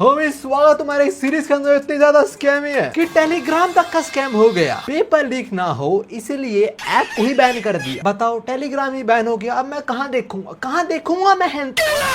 स्वागत तुम्हारे इस सीरीज के अंदर। इतनी ज्यादा स्कैम है कि टेलीग्राम तक का स्कैम हो गया। पेपर लीक ना हो इसलिए ऐप ही बैन कर दिया। बताओ, टेलीग्राम ही बैन हो गया। अब मैं कहाँ देखूंगा मैं।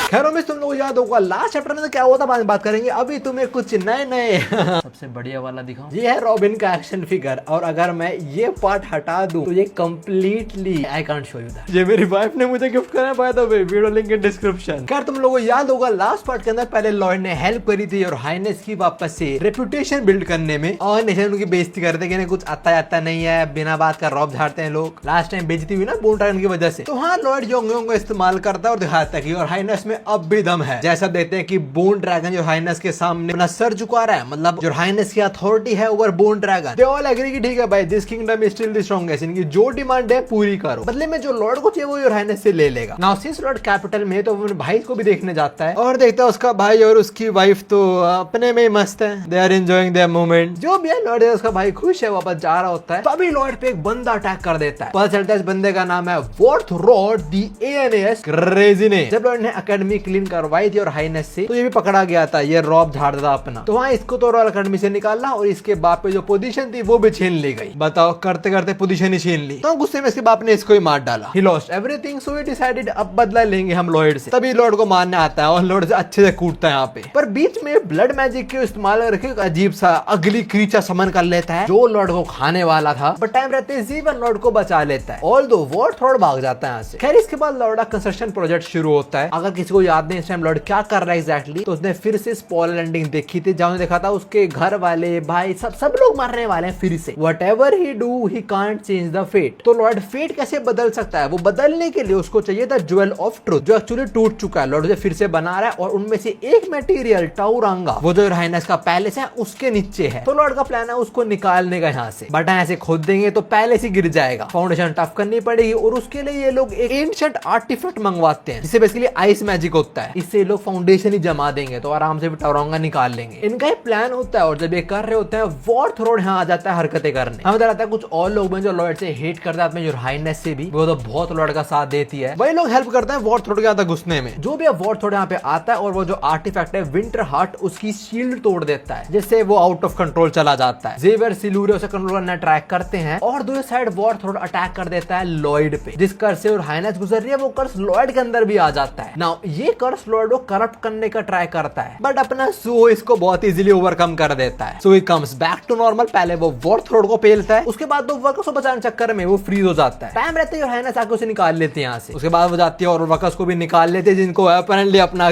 खैर में तुम लोग याद होगा लास्ट चैप्टर में क्या हुआ था, बात करेंगे। अभी तुम्हें कुछ नए सबसे बढ़िया वाला दिखाऊं। ये है रॉबिन का एक्शन फिगर, और अगर मैं ये पार्ट हटा दूं तो ये completely I can't show you that. ये मेरी वाइफ ने मुझे गिफ्ट करा, by the way video link in description. खैर तुम लोगों को याद होगा लास्ट पार्ट के अंदर पहले लॉयड ने हेल्प करी थी और हाइनेस की वापस से रेपुटेशन बिल्ड करने में, और नेशन उनकी बेइज्जती करते कि कुछ आता जाता नहीं है, बिना बात का रॉब झाड़ते हैं लोग। लास्ट टाइम बेइज्जती हुई ना बोन ड्रैगन की वजह से। तो हाँ, लॉर्ड योंग को इस्तेमाल करता है और दिखाता है कि और हाइनेस में अब भी दम है। जैसा देखते हैं कि बोन ड्रैगन जो हाइनेस के सामने अपना सर झुका रहा है, मतलब जो हाइनेस की अथॉरिटी है over bone dragon. They all agree कि ठीक है भाई, this kingdom is still the strongest. इनकी जो डिमांड है पूरी करो, बदले में जो लॉर्ड को चाहिए वो योर हाइनेस से ले लेगा। नाउ सिंस लॉर्ड कैपिटल में, तो वो भाई को भी देखने जाता है और देखता है उसका भाई और उसकी वाइफ तो अपने में मस्त है। They are enjoying their moment. जो भी है लॉर्ड है, उसका भाई खुश है, वापस जा रहा होता है। तभी लॉर्ड पे एक बंदा अटैक कर देता है। पता चलता है इस बंदे का नाम है वॉर्थ रॉड दी एएनएस क्रेजी ने। जब लॉर्ड ने एकेडमी क्लीन करवाई थी और हाइनेस से, तो ये भी पकड़ा गया था। ये रॉब झाड़ था अपना, तो वहाँ इसको तो रॉयल एकेडमी से निकालना और इसके बाप पे जो पोजीशन थी वो भी छीन ली गई। बताओ, करते करते पोजीशन ही छीन ली। तो गुस्से में इसके बाप ने इसको ही मार डाला। He lost everything, so he decided अब बदला लेंगे हम लॉर्ड से। तभी लॉर्ड को मारने आता है और लॉर्ड से अच्छे से कूटता है यहाँ पे। पर बीच में ब्लड मैजिक के इस्तेमाल करके अजीब सा अगली क्रीचर समन कर लेता है जो लॉर्ड को खाने वाला था। बट टाइम रहते जीवन लॉर्ड को बचा लेता है, ऑल्दो वॉर थोड़ा भाग जाता है यहाँ से। खैर इसके बाद लॉर्ड का कंस्ट्रक्शन प्रोजेक्ट शुरू होता है। अगर किसी को याद नहीं इस टाइम लॉर्ड क्या कर रहा है एग्जैक्टली, तो उसने फिर से स्पॉइलर एंडिंग देखी थी जहाँ देखा था उसके घर वाले भाई सब लोग मरने वाले हैं फिर से। Whatever he do he can't change the fate. तो लॉर्ड फेट कैसे बदल सकता है? वो बदलने के लिए उसको चाहिए था ज्वेल ऑफ ट्रुथ, जो एक्चुअली टूट चुका है। लॉर्ड उसे फिर से बना रहा है और उनमें से एक मटेरियल टाउरांगा, वो जो हाइनेस का पैलेस है उसके नीचे है। तो लॉर्ड का प्लान है उसको निकालने का यहाँ से। बट ऐसे खोद देंगे तो पैलेस ही गिर जाएगा। फाउंडेशन टफ करनी पड़ेगी और उसके लिए ये लोग एक एंशिएंट आर्टिफैक्ट मंगवाते हैं जिससे बेसिकली आइस मैजिक होता है। इससे ये लोग फाउंडेशन ही जमा देंगे तो आराम से टाउरांगा निकाल लेंगे। इनका एक प्लान होता है और जब ये कर रहे होते हैं वॉर्थ रोड यहाँ आ जाता है हरकतें करने। हमें बताता है कुछ और लोग जो लॉर्ड से हेट करते हैं अपने जो हाइनेस से भी, वो तो बहुत लॉर्ड का साथ देती है। वही लोग हेल्प करते हैं वॉर्थ रोड के आता घुसने में। जो भी वॉर्थ रोड यहाँ पे आता है और वो जो आर्टिफैक्ट है विंटर हार्ट उसकी शील्ड तोड़ देता है, जिससे वो आउट ऑफ कंट्रोल चला जाता है। ज़ेवियर सिलूरे उसे कंट्रोल करना ट्राई करते हैं और दूसरी साइड वॉर्थ रोड अटैक कर देता है लॉर्ड पे। जिस कर्स से और हाइनेस गुजर रही है वो कर्स लॉर्ड के अंदर भी आ जाता है। नाउ ये कर्स लॉर्ड को करप्ट करने का ट्राई करता है, बट अपना सो इसको बहुत इजीली ओवरकम कर देता है। So he comes back to normal. पहले वो वॉर्थ रोड को पेलता है, उसके बाद तो वर्कर्स को बचाने चक्कर में वो फ्रीज हो जाता है। टाइम रहते ही हाइनेस आके उसे निकाल लेते हैं यहाँ से। उसके बाद वो जाती है और वर्कर्स को भी निकाल लेते हैं जिनको अपरेंटली अपना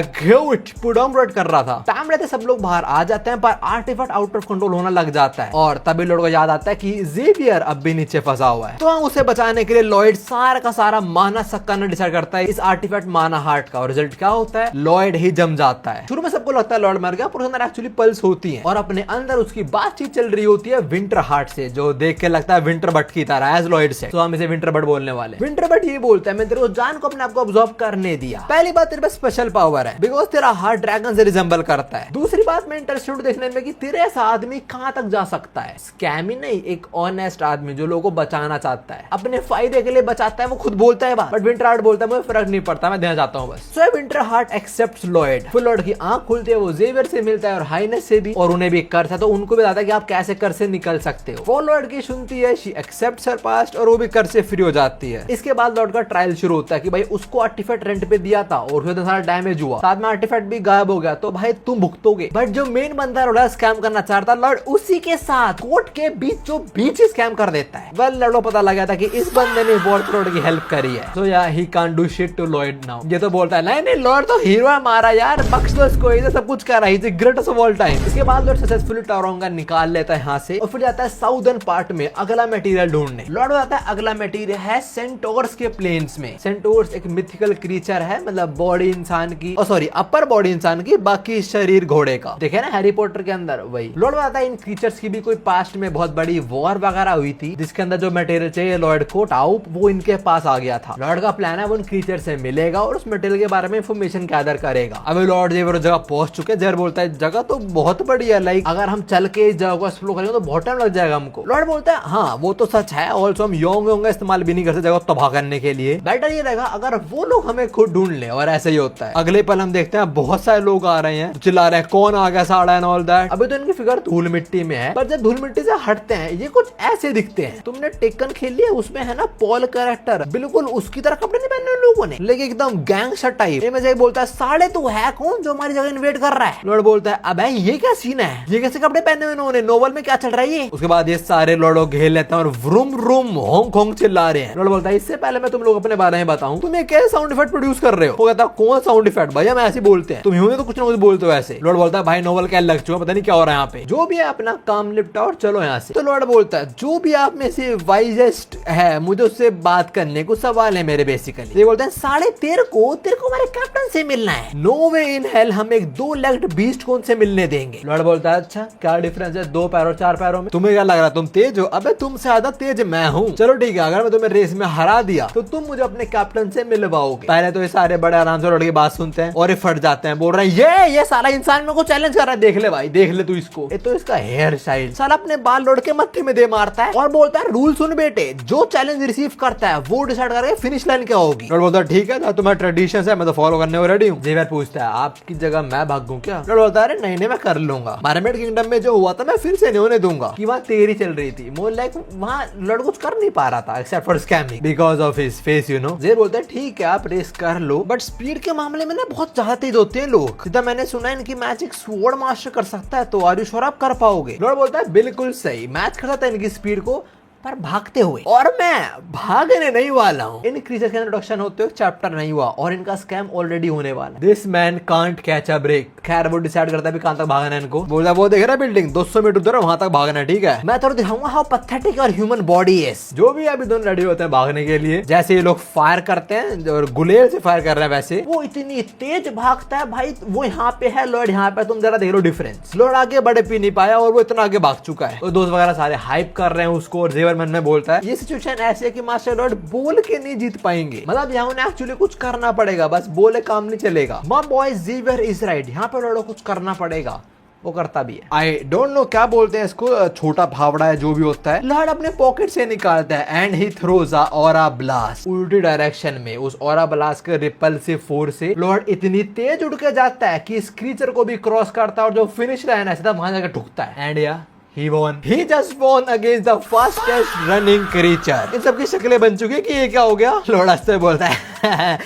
पुट कर रहा था। टाइम रहते सब लोग बाहर आ जाते हैं, पर आर्टिफैक्ट आउट ऑफ कंट्रोल होना लग जाता है और तभी लॉर्ड को याद आता है कि ज़ेवियर अब भी नीचे फंसा हुआ है। तो हम उसे बचाने के लिए लॉर्ड सारा का सारा माना सक्का डिसाइड करता है इस आर्टिफैक्ट माना हार्ट का। और रिजल्ट क्या होता है? लॉर्ड ही जम जाता है। शुरू में सबको लगता है लॉर्ड मर गया, पर अंदर एक्चुअली पल्स होती है और अपने अंदर उसकी बातचीत चल रही होती है विंटर हार्ट से, जो देख के लगता है विंटर बट की तरह एज लॉर्ड से। तो हम इसे विंटर बट बोलने वाले। विंटर बट ये बोलता है मैं तेरे को जान को अपने आप को ऑब्जर्व करने दिया। पहली बात, तेरे पास स्पेशल पावर है बिकॉज तेरा हार्ट ड्रैगन से रिजेंबल करता है। दूसरी बात, मैं इंटरेस्टेड देखने में कि तेरे ऐसा आदमी कहां तक जा सकता है। स्कैमी नहीं, एक ऑनेस्ट आदमी जो लोगों को बचाना चाहता है, अपने फायदे के लिए बचाता है। वो खुद बोलता है बात, बट विंटर हार्ट बोलता है मुझे फर्क नहीं पड़ता, मैं देना चाहता हूँ बस। So winter heart accepts Lord. फिर लॉर्ड की आंख खुलती है, वो ज़ेवियर से मिलता है और हाइनेस से भी, और उन्हें भी कर्स है तो उनको भी बताता है कि आप कैसे कर्स से निकल सकते हो। वो लॉर्ड की सुनती है, शी एक्सेप्ट्स हर पास्ट और वो भी कर्स से फ्री हो जाती है। इसके बाद लॉर्ड का ट्रायल शुरू होता है कि भाई उसको आर्टिफैक्ट रेंट पे दिया था और उसमें सारा डैमेज हुआ, साथ में आर्टिफैक्ट भी गायब हो गया, तो भाई तुम भुगतोगे। बट जो मेन बंदा लॉर्ड स्कैम करना चाहता लॉर्ड उसी के साथ कोर्ट के बीच स्कैम कर देता है। वेल लॉर्ड को पता लगा था कि इस बंदे ने वॉर्थ रोड की हेल्प करी है, so yeah he can't do shit to lord now. ये तो बोलता है नहीं लॉर्ड तो हीरो है मारा यार, बख्श दो इसको, ये सब कुछ कर रहा है, is the greatest of all time. इसके बाद लॉर्ड सक्सेसफुली टाउरांगा निकाल लेता है यहाँ से और फिर जाता है साउदर्न पार्ट में अगला मटेरियल ढूंढने। लॉर्ड बताता है अगला मटेरियल है सेंटोर्स के प्लेन्स में। सेंटोर्स एक मिथिकल क्रीचर है, मतलब बॉडी इंसान की, सॉरी अपर बॉडी इंसान की, बाकी शरीर घोड़े का। देखे ना हैरी पॉटर के अंदर वही। लॉर्ड बताता है इन क्रीचर्स की भी कोई पास्ट में बहुत बड़ी वॉर वगैरह हुई थी जिसके अंदर जो मटेरियल चाहिए लॉर्ड को टाउप, वो इनके पास आ गया था। लॉर्ड का प्लान है वो उन क्रीचर से मिलेगा और उस मटेरियल के बारे में इंफॉर्मेशन गैदर करेगा। अभी लॉर्ड ज़ेवियर जगह पहुंच चुके हैं। ज़ेवियर बोलता है जगह तो बहुत बड़ी है, लाइक अगर हम चल के इस जगह को एक्सप्लोर करेंगे तो बहुत टाइम लग जाएगा हमको। लॉर्ड बोलता है हाँ वो तो सच है, ऑल्सो हम योंग इस्तेमाल भी नहीं करते जगह तबाह करने के लिए। बेटर ये रहेगा अगर वो लोग हमें खुद ढूंढ ले। और ऐसे ही होता है। अगले पल हम देखते हैं बहुत सारे लोग आ रहे हैं चिल्ला रहे हैं कौन आ गया साड़ा एंड ऑल दैट। अभी तो इनकी फिगर धूल मिट्टी में है, पर जब धूल मिट्टी से हटते हैं ये कुछ ऐसे दिखते हैं। तुमने टेकन खेल लिया, उसमें है ना पॉल कैरेक्टर, बिल्कुल उसकी तरह कपड़े नहीं पहने लोगों ने, लेकिन एकदम गैंगस्टर टाइप। ये बोलता है साले तू है कौन जो हमारी जगह इन्वेट कर रहा है। लॉर्ड बोलता है अबे ये क्या सीन है, ये कैसे कपड़े पहने हुए इन्होंने, नोवेल में क्या चल रहा है ये। उसके बाद ये सारे लॉर्डो घेर लेते हैं और व्रुम व्रुम होंग होंग चिल्ला रहे हैं। लॉर्ड बोलता है इससे पहले मैं तुम लोग अपने बारे में बताऊं, तुम ये कैसे साउंड इफेक्ट प्रोड्यूस कर रहे हो। वो कहता है कौन साउंड इफेक्ट, भैया मैं ऐसे बोलते हैं, तुम ह्यूमन तो कुछ ना कुछ बोलते हो ऐसे। लॉर्ड बोलता है भाई नोवेल क्या लग चुका, पता नहीं क्या हो रहा है यहाँ पे, जो भी है अपना काम निपटाओ और चलो यहाँ से। तो लॉर्ड बोलता है जो भी आप में से वाइजेस्ट है मुझे उससे बात करने को सवाल है मेरे बेसिकली। ये बोलते हैं साढ़े तेरे को हमारे कैप्टन से मिलना है, नो वे इन हेल हम एक 2 लेग्ड बीस्ट को उनसे मिलने देंगे। लॉर्ड बोलता है अच्छा क्या डिफरेंस है 2 पैरों 4 पैरों में, तुम्हें क्या लग रहा है तुम तेज हो, अबे तुमसे ज्यादा तेज मैं हूँ। चलो ठीक है अगर मैं तुम्हें रेस में हरा दिया तो तुम मुझे अपने कैप्टन से मिलवाओगे। पहले तो ये सारे बड़े आराम से लड़के बात सुनते हैं और ये फट जाते हैं, बोल रहे हैं ये सारा इंसान मेरे को चैलेंज कर रहा है, देख ले भाई देख ले तू इसको। ये तो इसका हेयर स्टाइल, साला अपने बाल लौट के मत्थे में दे मारता है और बोलता है रूल सुन बेटे, जो चैलेंज रिसीव करता है वो डिसाइड करेगा फिनिश लाइन क्या होगी। लॉर्ड बोलता है ठीक है तुम्हारा ट्रेडिशन है मैं तो फॉलो करने को रेडी हूँ। जेवर पूछता है आपकी जगह मैं भागूं क्या। लॉर्ड बोलता है नहीं मैं कर लूंगा, मरमेड किंगडम में जो हुआ था मैं फिर से नहीं होने दूंगा। कि वहाँ तेरी चल रही थी, मोर लाइक वहाँ लॉर्ड कुछ कर नहीं पा रहा था except for scamming because of his face you know. जेवर बोलता है ठीक है आप रेस कर लो, बट स्पीड के मामले में ना बहुत ज्यादा तेज होते हैं लोग, सीधा मैंने सुना है इनकी मैच एक स्वॉर्ड मास्टर कर सकता है, तो आर यू श्योर आप कर पाओगे। लॉर्ड बोलता है बिल्कुल सही, मैच कर सकता है इनकी स्पीड को पर भागते हुए, और मैं भागने नहीं वाला हूँ। इन क्रीचर का इंट्रोडक्शन होते हुए चैप्टर नहीं हुआ और इनका स्कैम ऑलरेडी होने वाला। This man can't catch a break. खैर वो डिसाइड करता है कहां तक भागना है इनको। बोलता है वो देख रहा है बिल्डिंग 200 मीटर दूर वहां तक भागना है, ठीक है मैं थोड़ा दिखाऊंगा हाउ पैथेटिक और ह्यूमन बॉडी इज। जो भी अभी दोनों रेडी होते हैं भागने के लिए, जैसे ये लोग फायर करते हैं और गुलेल से फायर कर रहे हैं वैसे वो इतनी तेज भागता है भाई, वो यहाँ पे है लॉर्ड यहाँ पे, तुम जरा देख लो डिफरेंस। लॉर्ड आगे बढ़े पी नहीं पाया और वो इतना आगे भाग चुका है, तो दोस्त वगैरह सारे हाइप कर रहे हैं उसको। और जेवर मन में बोलता है ये सिचुएशन ऐसी है कि मास्टर लॉर्ड बोल के नहीं जीत पाएंगे, मतलब यहाँ उन्हें एक्चुअली कुछ करना पड़ेगा, बस बोले काम नहीं चलेगा। My boy Xavier is right, यहाँ पे लॉर्ड को कुछ करना पड़ेगा, वो करता भी है। आई डोंट नो क्या बोलते हैं इसको, छोटा फावड़ा है जो भी होता है। लॉर्ड अपने पॉकेट से निकालता है and he throws a aura blast उल्टी डायरेक्शन में। उस ऑरा ब्लास्ट के रिपल्सिव फोर्स से लॉर्ड इतनी तेज उड़ के जाता है कि इस क्रीचर को भी क्रॉस करता है और जो फिनिश लाइन है सीधा वहां जाकर ठुकता है। एंड या He won. He just won against the fastest running creature. इन सबकी शक्लें बन चुकी है कि ये क्या हो गया। लॉर्ड हंसते बोलता है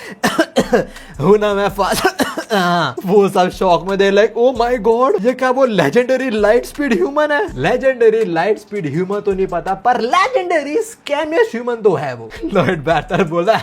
हूं ना मैं फास्ट। वो सब शॉक में they like oh my God ये क्या वो लेजेंडरी लाइट स्पीड ह्यूमन है। लेजेंडरी लाइट स्पीड ह्यूमन तो नहीं पता पर लेजेंडरी स्कैमियस ह्यूमन तो है वो। लॉर्ड बेहतर बोला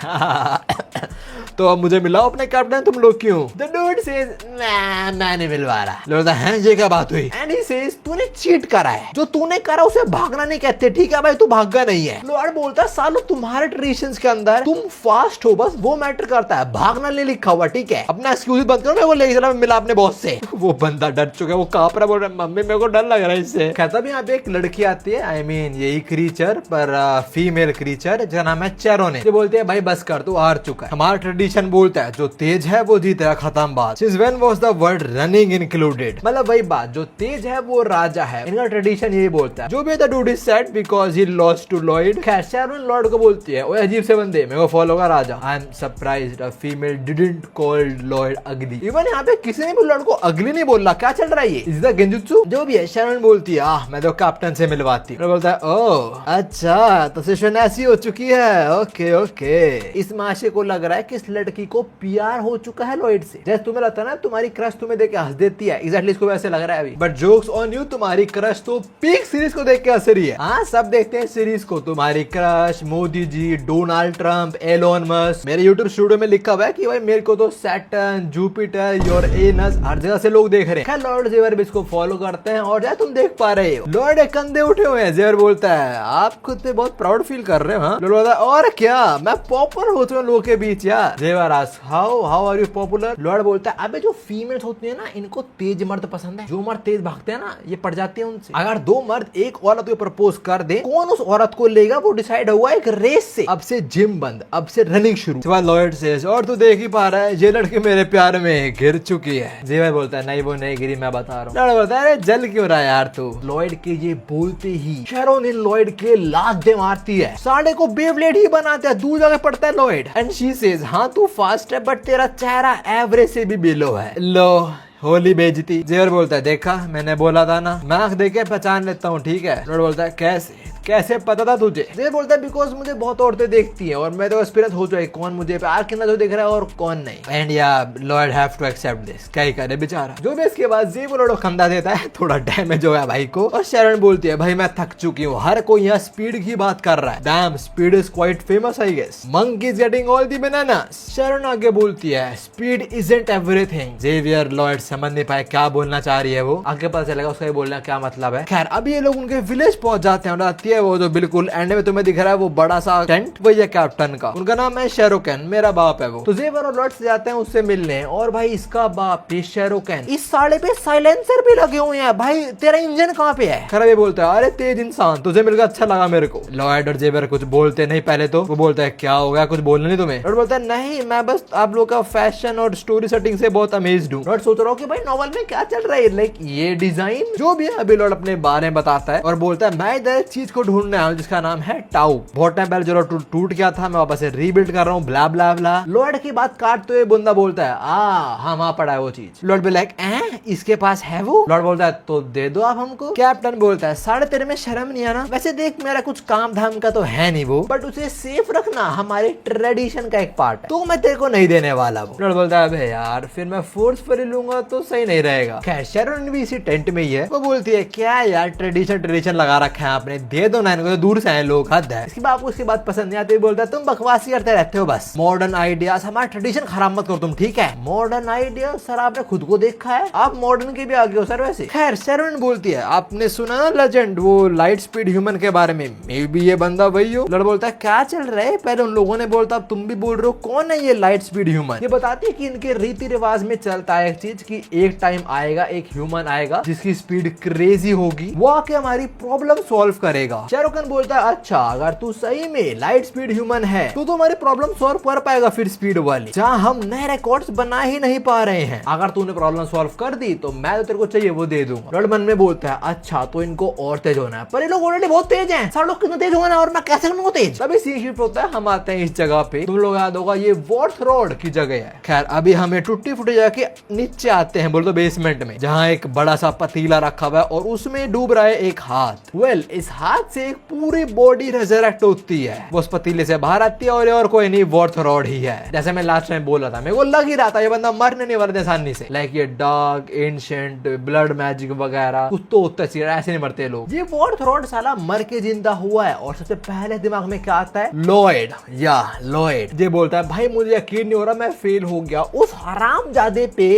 तो अब मुझे मिलाओ अपने कैप्टन, तुम लोग क्यों। The dude says मैं नहीं मिलवा रहा। लॉर्ड है ये क्या बात हुई। एंड ही सेज तूने चीट करा है, जो तूने करा उसे भागना नहीं कहते, ठीक है भाई तू भागा नहीं है। लॉर्ड बोलता है सालो तुम्हारे ट्रेडिशंस के अंदर तुम फास्ट हो बस वो मैटर करता है, भागना नहीं लिखा हुआ, ठीक है अपना एक्सक्यूज बंद करो, मैं वो ले चला मिला अपने बॉस से। वो बंदा डर चुका है, वो कांप रहा, बोल रहा है मम्मी मेरे को डर लग रहा है इससे। कहता भी यहाँ पे एक लड़की आती है, आई मीन यही क्रीचर पर फीमेल क्रीचर जिसका नाम है चेरोने। ये बोलते हैं भाई बस कर तू हार चुका है। हमारा ट्रेडिशन बोलता है जो तेज है वो जीतेगा, खत्म बात। Since when was the word running included? मतलब वही बात, जो तेज है वो राजा है, इनका ट्रेडिशन यही बोलता है। जो भी the dude is sad because he lost to Lloyd। खैर शेरोन लॉर्ड को बोलती है ओए अजीब से बंदे मेरे को फॉलो कर राजा। I am surprised a female didn't call Lloyd ugly। Even यहाँ पे किसी ने भी लॉर्ड को अगली नहीं बोला, क्या चल रहा है ये, is the genjutsu? जो भी है शेरोन बोलती है मैं तो कैप्टन से मिलवाती हूँ। बोलता है ओह अच्छा तो सिचुएशन ऐसी हो चुकी है, ओके ओके। इस माशे को लग रहा है कि इस लड़की को प्यार हो चुका है लॉयड से, जैसे तुम्हें लगता है ना तुम्हारी क्रश तुम्हें देख के हंस देती है, एग्जैक्टली इसको वैसे लग रहा है अभी। बट जोक्स ऑन यू, तुम्हारी क्रश तो पीक सीरीज को देख के हंस रही है। हाँ सब देखते हैं सीरीज को, तुम्हारी crush Modi ji, Donald Trump, Elon Musk. मेरे यूट्यूब स्टूडियो में लिखा हुआ है कि भाई मेरे को तो सैटर्न, जुपिटर, यूरेनस हर जगह से लोग देख रहे हैं। लॉर्ड जेवर भी इसको फॉलो करते हैं और जैसे तुम देख पा रहे हो लॉर्ड एक कंधे उठे हुए हैं। जेवर बोलता है आप खुद पे बहुत प्राउड फील कर रहे हो। हाँ लॉर्ड बोलता है और क्या मैं पॉपुलर होता हूँ लोगों के बीच यार। Xavier how are you popular. Lord बोलता है अबे जो फीमेल्स होती है ना इनको तेज मर्द पसंद है, जो मर्द तेज भागते हैं ना ये पड़ जाते हैं उनसे। अगर 2 मर्द एक औरत को प्रपोज कर दे कौन उस औरत को लेगा वो डिसाइड हुआ एक रेस से। अब से जिम बंद, अब से रनिंग शुरू। लॉर्ड सेज और तू देख ही पा रहा है ये लड़की मेरे प्यार में गिर चुकी है। जेवर बोलता है नहीं वो नहीं गिरी मैं बता रहा हूँ। लॉर्ड बोलता है अरे जल क्यों रहा है यार तू। लॉर्ड के ये बोलते ही शेरोन इन लॉर्ड के लात दे मारती है, साढ़े को बेब्लेड ही बनाते हैं, दूर जाके पड़ता है लॉर्ड। एंड शी सेज हाँ तू फास्ट है बट तेरा चेहरा एवरेज से भी बिलो है। लो होली बेइज्जती। जेवर बोलता है देखा मैंने बोला था ना, मैं आंख देख के पहचान लेता हूँ ठीक है। लॉर्ड बोलता है कैसे पता था तुझे? जेवर बोलता है बिकॉज मुझे बहुत औरतें देखती हैं और मैं तो एक्सपीरियंस हो जाए कौन मुझे प्यार करना जो दिख रहा है और कौन नहीं। And yeah Lord have to accept this, क्या ही करे बेचारा। जो भी इसके बाद जेवर लॉर्ड को खंदा देता है, थोड़ा डैमेज हो गया भाई को। और शैरन बोलती है भाई मैं थक चुकी हूँ, हर कोई यहाँ स्पीड की बात कर रहा है। Damn speed is quite famous I guess, monkey is getting all the bananas. Sharon आगे बोलती है speed isn't everything. Xavier Lord समझ नहीं पाए क्या बोलना चाह रही है वो, आगे पता चलेगा उसका बोलना क्या मतलब है। खैर अभी ये लोग उनके विलेज पहुंच जाते हैं और आती है वो जो बिल्कुल एंड में तुम्हें दिख रहा है वो बड़ा सा टेंट, वही है कैप्टन का, उनका नाम है शेरोकैन, मेरा बाप है वो। तो जेवर और लॉर्ड से जाते हैं उससे मिलने और भाई इसका बाप ये शेरोकैन, इस साले पे साइलेंसर भी लगे हुए हैं भाई, तेरा इंजन कहाँ पे है? खराब ये बोलता है अरे तेज इंसान तुझे मिलकर अच्छा लगा मेरे को। लॉर्ड और जेवर कुछ बोलते नहीं पहले तो, वो बोलता है क्या हो गया कुछ बोलना नहीं तुम्हें? लॉर्ड बोलता है नहीं मैं बस आप लोग का फैशन और स्टोरी सेटिंग से बहुत अमेज्ड हूँ। लॉर्ड सोच रहा हूँ कि भाई नॉवल में क्या चल रहा है, लाइक ये डिजाइन जो भी है। अभी लॉर्ड अपने बारे में बताता है और बोलता है मैं इधर एक चीज को ढूंढने आया हूँ जिसका नाम है टाउ। बहुत टाइम पहले जो टूट गया था मैं वापस से रीबिल्ड कर रहा हूँ ब्ला ब्ला ब्ला। लॉर्ड की बात काटते हुए बंदा बोलता है हाँ वहाँ पड़ा है वो चीज। लॉर्ड भी लाइक इसके पास है वो? लॉर्ड बोलता है तो दे दो आप हमको। कैप्टन बोलता है साढ़े तेरे में शर्म नहीं आना? वैसे देख मेरा कुछ काम धाम का तो है नहीं वो, बट उसे सेफ रखना हमारे ट्रेडिशन का एक पार्ट है, तो मैं तेरे को नहीं देने वाला वो। लॉर्ड बोलता है अबे यार फिर मैं फोर्सफुली लूंगा तो सही नहीं रहेगा। खैर शरण भी इसी टेंट में ही है, वो बोलती है क्या यार ट्रेडिशन लगा रखा है आपने, दे दो ना इनको, दूर से आए लोग, हद है। इसके बाद आपको उसकी बात पसंद नहीं आती, बोलता है तुम बकवासी करते रहते हो बस, मॉडर्न आइडियाज हमारा ट्रेडिशन खराब मत करो तुम ठीक है। मॉडर्न आइडिया सर आपने खुद को देखा है, आप मॉडर्न के भी आगे हो सर वैसे। खैर शेरवन बोलती है आपने सुना ना लेजेंड वो लाइट स्पीड ह्यूमन के बारे में, मे बी ये बंदा वही हो। लड़ बोलता है क्या चल रहा है? पहले उन लोगों ने बोलता तुम भी बोल रहे हो, कौन है ये लाइट स्पीड ह्यूमन? ये बताती है कि इनके रीति रिवाज में चलता है एक चीज की एक टाइम आएगा एक ह्यूमन आएगा जिसकी स्पीड क्रेजी होगी, वो आके हमारी प्रॉब्लम सॉल्व करेगा। शेरोकन बोलता है अच्छा अगर तू सही में लाइट स्पीड ह्यूमन है तो हमारी प्रॉब्लम सॉल्व कर पाएगा फिर स्पीड वाली, जहाँ हम नए रिकॉर्ड्स बना ही नहीं पा रहे हैं। अगर तूने प्रॉब्लम सॉल्व कर दी तो मैं तो तेरे को चाहिए वो दे दूंगा। लॉर्ड मन में बोलता है अच्छा तो इनको और तेज होना है, पर ये लोग ऑलरेडी बहुत तेज हैं, सारे लोग कितना तेज होना और मैं कैसे करूंगा तेज? तभी सीन शिफ्ट होता है, हम आते हैं इस जगह पे, तुम लोग याद होगा ये वॉर्थ रोड की जगह है। खैर अभी हमें टूटी फूटी जगह के नीचे आते हैं, बोल दो बेसमेंट में, जहाँ एक बड़ा सा पतीला रखा हुआ है और उसमें डूब रहा है एक हाथ। वेल इस हाथ से एक पूरी बॉडी रेजरेक्ट होती है, वो उस पतीले से बाहर आती है और कोई नहीं वॉर्थ रोड ही है। जैसे मैं लास्ट टाइम बोला था, मेरे को लग ही रहा था ये बंदा मरने नहीं वाला आसानी से, लाइक ये डार्क एंशिएंट ब्लड मैजिक वगैरह कुछ तो होता है, ऐसे नहीं मरते लोग। ये वॉर्थ रोड साला मर के जिंदा हुआ है और सबसे पहले दिमाग में क्या आता है? लॉयड या लॉयड। ये बोलता है भाई मुझे यकीन नहीं हो रहा मैं फेल हो गया, उस हरामजादे पे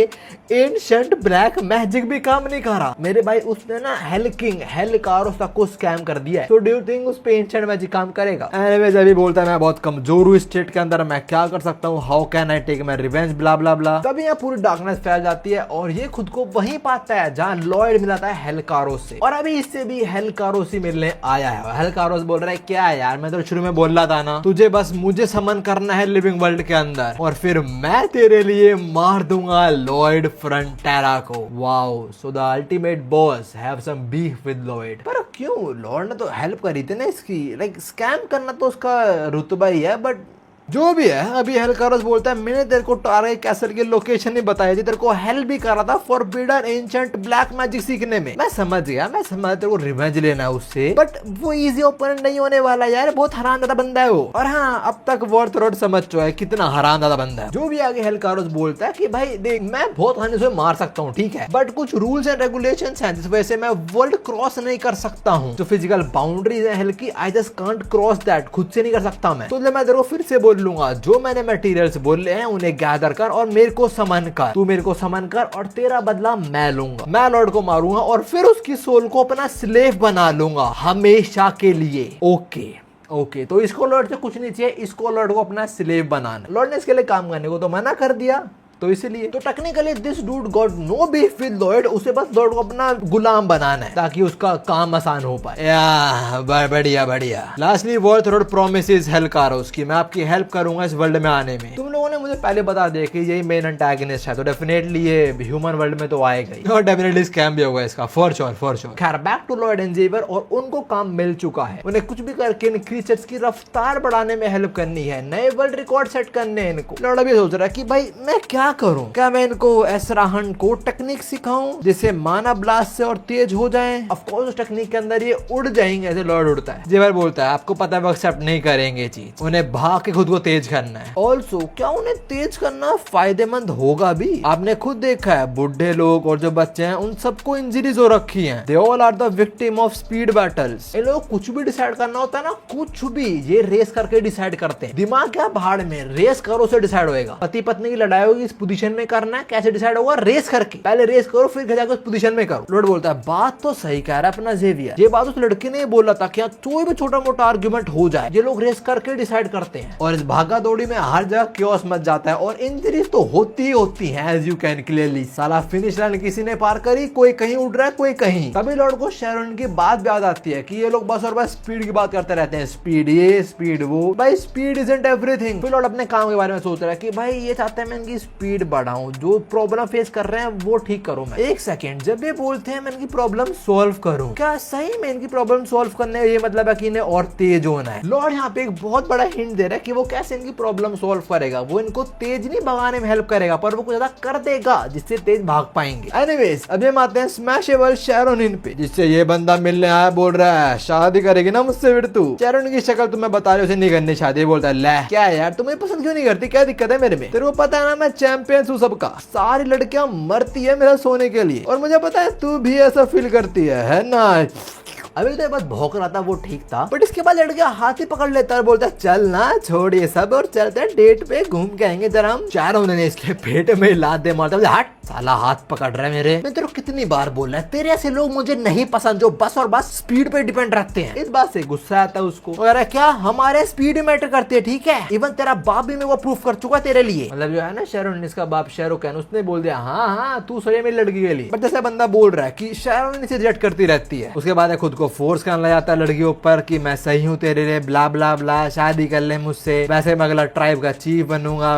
एंशिएंट ब्लैक मैजिक भी काम नहीं कर रहा मेरे भाई, उसने ना हेल किंग हेल कारोस तक को स्कैम कर दिया है, तो डू यू थिंक उस पे एंशिएंट मैजिक काम करेगा? एनीवेज अभी बोलता है मैं बहुत कमजोर हूँ स्टेट के अंदर, मैं क्या कर सकता हूँ, how can I take my revenge blah blah blah. तभी यहाँ पूरी डार्कनेस फैल जाती है और ये खुद को वहीं पाता है जहाँ लॉयड मिलाता है हेलकारोस से, और अभी इससे भी हेलकारोस ही मिलने आया है। हेलकारोस बोल रहा है क्या यार मैं तो शुरू में बोल रहा था ना, तुझे बस मुझे समन करना है लिविंग वर्ल्ड के अंदर और फिर मैं तेरे लिए मार दूंगा लॉयड फ्रंटेरा को। Wow, so the ultimate boss have some beef with Lloyd. पर क्यों? लॉर्ड ने तो हेल्प करी थी ना इसकी, लाइक स्कैम करना तो उसका रुतबा ही है, बट जो भी है। अभी हेलकारोस बोलता है मैंने तेरे को टारगेट कैसल की लोकेशन नहीं बताई थी, तेरे को हेल्प भी कर रहा था फॉरबिडन एंशिएंट ब्लैक मैजिक सीखने में। मैं समझ गया, मैं समझ तेरे को रिवेंज लेना है उससे, बट वो इजी ओपोनेंट नहीं होने वाला यार, बहुत हरामजादा बंदा है वो। और हाँ अब तक वॉर्थ रोड समझ चुका है कितना हरामजादा बंदा है। जो भी आगे हेलकारोस बोलता है कि भाई देख मैं बहुत आसानी से मार सकता हूँ ठीक है, बट कुछ रूल्स एंड रेगुलेशंस हैं जिस वजह से मैं वर्ल्ड क्रॉस नहीं कर सकता हूँ, जो फिजिकल बाउंड्रीज है हेल की, I just can't cross that, खुद से नहीं कर सकता मैं। तो मैं तेरे को फिर से लूंगा जो मैंने मटेरियल्स बोले हैं उन्हें गैदर कर और मेरे को समन कर, तू मेरे को समन कर और तेरा बदला मैं लूंगा। मैं लॉर्ड को मारूंगा और फिर उसकी सोल को अपना स्लेव बना लूंगा हमेशा के लिए। ओके तो इसको लॉर्ड से कुछ नहीं चाहिए, इसको लॉर्ड को अपना स्लेव बनाना। लॉर्ड ने इसके लिए काम करने को तो मना कर दिया, तो इसलिए तो technically this dude got no beef with Lloyd, उसे बस लॉयड को अपना गुलाम बनाना है ताकि उसका काम आसान हो पाए। बढ़िया। लास्टली वॉर्थ रोड प्रोमिसेस हेलकारोस की मैं आपकी हेल्प करूंगा इस वर्ल्ड में आने में। तुम लोगों ने मुझे पहले बता दिया कि यही मेन एंटागनिस्ट है, तो डेफिनेटली ये ह्यूमन वर्ल्ड में तो आएगा ही और डेफिनेटली स्कैम भी होगा इसका, फॉर श्योर। खैर बैक टू लॉयड एंड जेवर, और उनको काम मिल चुका है, उन्हें कुछ भी करके इन क्रीचर्स की रफ्तार बढ़ाने में हेल्प करनी है, नए वर्ल्ड रिकॉर्ड सेट करने हैं इनको। लॉर्ड अभी सोच रहा है कि भाई मैं क्या क्या करूं? क्या मैं इनको एसराहन कोड टेक्निक सिखाऊं जिससे माना ब्लास्ट से और तेज हो जाएं? ऑफ कोर्स उस टेक्निक के अंदर ये उड़ जाएंगे ऐसे लॉर्ड उड़ता है। जेवर बोलता है आपको पता है वो एक्सेप्ट नहीं करेंगे चीज, उन्हें भाग के खुद को तेज करना है। ऑल्सो क्या उन्हें तेज करना फायदेमंद होगा भी? आपने खुद देखा है बुढ़े लोग और जो बच्चे हैं उन सबको इंजरीज हो रखी हैं। They all are the victim of speed battles. ये लोग कुछ भी डिसाइड करना होता है ना, कुछ भी ये रेस करके डिसाइड करते हैं। दिमाग क्या भाड़ में, रेस करो से डिसाइड होएगा। पति पत्नी की लड़ाई होगी, इस पोजीशन में करना है, कैसे डिसाइड होगा? रेस करके। पहले रेस करो फिर जाकर उस पोजीशन में करो। लॉर्ड बोलता है बात तो सही कह रहा है अपना जेवियर। ये बात उस लड़की ने बोला था कि कोई भी छोटा मोटा आर्गुमेंट हो जाए ये लोग रेस करके डिसाइड करते हैं। और इस भागा दौड़ी में हर जगह क्योस मच जाता है और इंजरीज तो होती ही होती है एज यू कैन क्लियरली। साला फिनिश लाइन किसी ने पार करी, कोई कहीं उड़ रहा है कोई कहीं। तभी लॉर्ड को शेरन की बात याद आती है कि ये लोग बस और बस स्पीड की बात करते रहते हैं, स्पीड ये स्पीड वो। भाई स्पीड इजंट एवरीथिंग। फिर लॉर्ड अपने काम के बारे में सोच रहा है कि भाई ये चाहते हैं मैं इनकी स्पीड बढ़ाऊं, जो प्रॉब्लम फेस कर रहे हैं वो ठीक करूं मैं। एक सेकंड, जब ये बोलते हैं मैं इनकी प्रॉब्लम सॉल्व करूं, क्या सही में इनकी प्रॉब्लम सॉल्व करने ये मतलब है कि इन्हें और तेज होना है? लॉर्ड यहाँ पे एक बहुत बड़ा हिंट दे रहा है कि वो कैसे इनकी प्रॉब्लम सॉल्व करेगा। वो इनको तेज नहीं भगाने में हेल्प करेगा पर वो कुछ ज्यादा कर देगा जिससे तेज भाग पाएंगे। एनीवेज अब हम आते हैं स्मैशेबल शेरोनिन पे, जिससे ये बंदा मिलने आया, बोल रहा है शादी करेगी ना मुझसे फिर तू? शेरोनिन की शक्ल तुम्हें बता रही उसे नहीं करनी शादी। बोलता है ले क्या यार तुम्हें पसंद क्यों नहीं करती, क्या दिक्कत है मेरे में? तेरे को पता है ना मैं चैंपियन हूँ सबका, सारी लड़कियां मरती है मेरा सोने के लिए और मुझे पता है तू भी ऐसा फील करती है ना? अभी तो बस भौंक रहा था वो ठीक था, बट इसके बाद लड़का हाथ ही पकड़ लेता है और बोलता है चल ना छोड़ ये सब और चलते हैं डेट पे, घूम के आएंगे जरा हम। चारों ने इसके पेट में लात दे मारता है, हट साला हाथ पकड़ रहा है मेरे। मैं तेरे को कितनी बार बोल रहा है तेरे ऐसे लोग मुझे नहीं पसंद जो बस और बस स्पीड पे डिपेंड रखते हैं। इस बात से गुस्सा आता है उसको। अरे क्या हमारे स्पीड मैटर करती है, ठीक है? इवन तेरा बाप भी मैं वो प्रूफ कर चुका तेरे लिए। मतलब जो है ना शेरोन, इसका बाप शेरोकैन, उसने बोल दिया हाँ हाँ तू सही है मेरी लड़की के लिए। बट जैसे बंदा बोल रहा है कि शेरोन इसे रिजेक्ट करती रहती है, उसके बाद खुद को फोर्स करने लग जाता है लड़कियों पर कि मैं सही हूँ तेरे लिए, ब्ला ब्ला ब्ला, शादी कर ले मुझसे, वैसे मैं अगला ट्राइब का चीफ बनूंगा।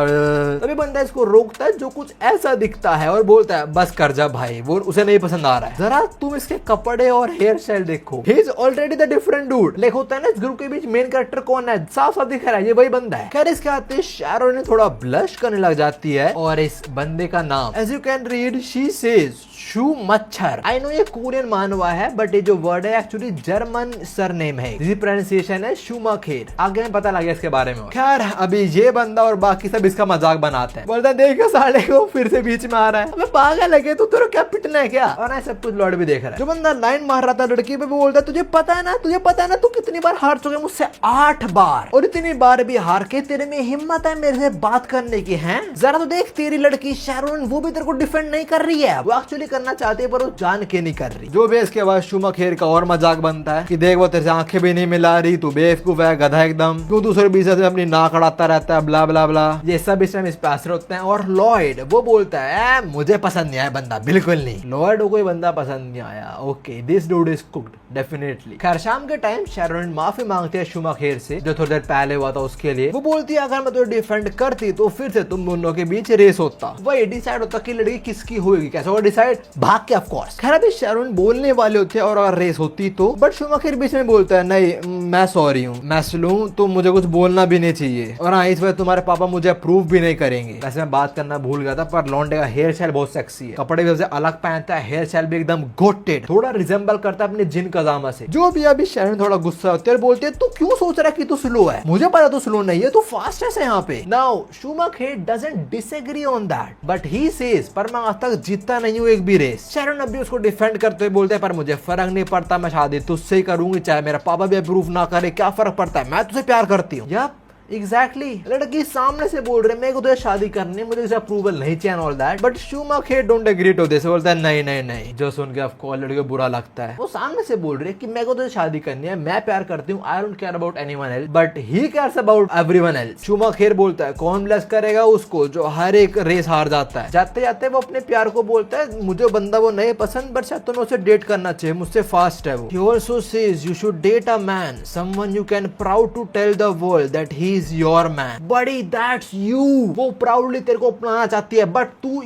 तभी बंदा इसको रोकता है जो कुछ ऐसा दिखता है और बोलता है बस कर जा भाई, वो उसे नहीं पसंद आ रहा है। जरा तुम इसके कपड़े और हेयर स्टाइल देखो, he is already the different dude. Like होता है ना इस ग्रुप के बीच मेन कैरेक्टर कौन है, साफ साफ दिख रहा है ये वही बंदा है। खैर इसके आते शेरोन ने थोड़ा ब्लश करने लग जाती है और इस बंदे का नाम as you can read she says शू मच्छर। आई नो ये कोरियन मानवा है बट ये जो वर्ड है एक्चुअली जर्मन सरनेम है, जिसकी प्रोनाउंसिएशन है शूमाखेर। आगे में पता लग गया इसके बारे में। खैर अभी ये बंदा और बाकी सब इसका मजाक बनाते हैं, बोलता देखो साले को फिर से बीच में आ रहा है, अबे पागल लगे तो तेरे क्या पिटना है क्या? और ना सब कुछ लॉर्ड भी देख रहा है। जो बंदा लाइन मार रहा था लड़की पे वो बोलता है तुझे पता है ना तू कितनी बार हार चुके मुझसे? 8 बार। और इतनी बार भी हार के तेरे में हिम्मत है मेरे से बात करने की? है जरा तो देख तेरी लड़की शेरोन वो भी तेरे को डिफेंड नहीं कर रही है, वो एक्चुअली करना चाहती है पर वो जान के नहीं कर रही। जो भी इसके बाद शूमाखेर का और मजाक बनता है कि देख वो तेरे से आंखें भी नहीं मिला रही, तू बेवकूफ है गधा एकदम, तू दूसरे बीच से अपनी नाक अड़ाता रहता है, ब्ला ब्ला ब्ला। ये सब इस टाइम इस पे असर होते हैं। और लॉयड वो बोलता है मुझे पसंद नहीं आया बंदा, बिल्कुल नहीं। लॉयड को कोई बंदा पसंद नहीं आया। Okay this dude is cooked definitely. खैर शाम के टाइम शेरोन माफी मांगती है शूमाखेर से जो थोड़ी देर पहले हुआ था उसके लिए। वो बोलती है अगर मैं तुझे डिफेंड करती तो फिर से तुम दोनों के बीच रेस होता, वही डिसाइड होता कि लड़की किसकी होगी, कैसे होगा डिसाइड, भाग के ऑफ कोर्स। खैर अभी शेरोन बोलने वाले होते और अगर रेस होती तो, बट शूमाखेर बीच में बोलता है नहीं मैं सॉरी हूँ, मैं स्लो हूँ तो मुझे कुछ बोलना भी नहीं चाहिए और हाँ इस वजह तुम्हारे पापा मुझे अप्रूव भी नहीं करेंगे। वैसे मैं बात करना भूल गया था पर लॉन्डे का हेयर स्टाइल बहुत सेक्सी है, कपड़े भी सबसे अलग पहनता है, हेयर स्टाइल भी एकदम गोटेड, थोड़ा रिजेंबल करता है अपने जिन कजामा से। जो भी अभी शेरोन थोड़ा गुस्सा होती है और बोलती है तू क्यों सोच रहा है कि तू स्लो है, मुझे पता तू स्लो नहीं है, तू फास्टेस्ट है यहाँ पे। Now Schumacher doesn't disagree on that but he says पर मैं आज तक जीतता नहीं हूँ एक भी रेस। शेरोन अभी उसको डिफेंड करते हुए बोलते हैं पर मुझे फर्क नहीं पड़ता, मैं शादी तुझसे ही करूंगी चाहे मेरा पापा भी अप्रूव ना करे, क्या फर्क पड़ता है, मैं तुझसे प्यार करती हूँ। या एग्जैक्टली लड़की सामने से बोल रहे मेरे को तो शादी करनी, मुझे इसे अप्रूवल नहीं चाहिए all that, but Schumacher don't agree to this. बोलता है नहीं नहीं नहीं, जो सुन के ऑफ कोर्स लड़की को बुरा लगता है। वो सामने से बोल रही है कि मेरे को तो शादी करनी है, मैं प्यार करती हूँ, I don't care about anyone else but he cares about everyone else. Schumacher बोलता है कौन ब्लेस करेगा उसको जो हर एक रेस हार जाता है। जाते जाते वो अपने प्यार को बोलता है मुझे बंदा वो नहीं पसंद बट शायद तुम्हें उसे डेट करना चाहिए, मुझसे फास्ट है वो। He also says you should date a man, someone you can proud to tell the world that he is your man. बड़ी दैट्स यू, वो प्राउडली तेरे को अपनाना चाहती है बट तू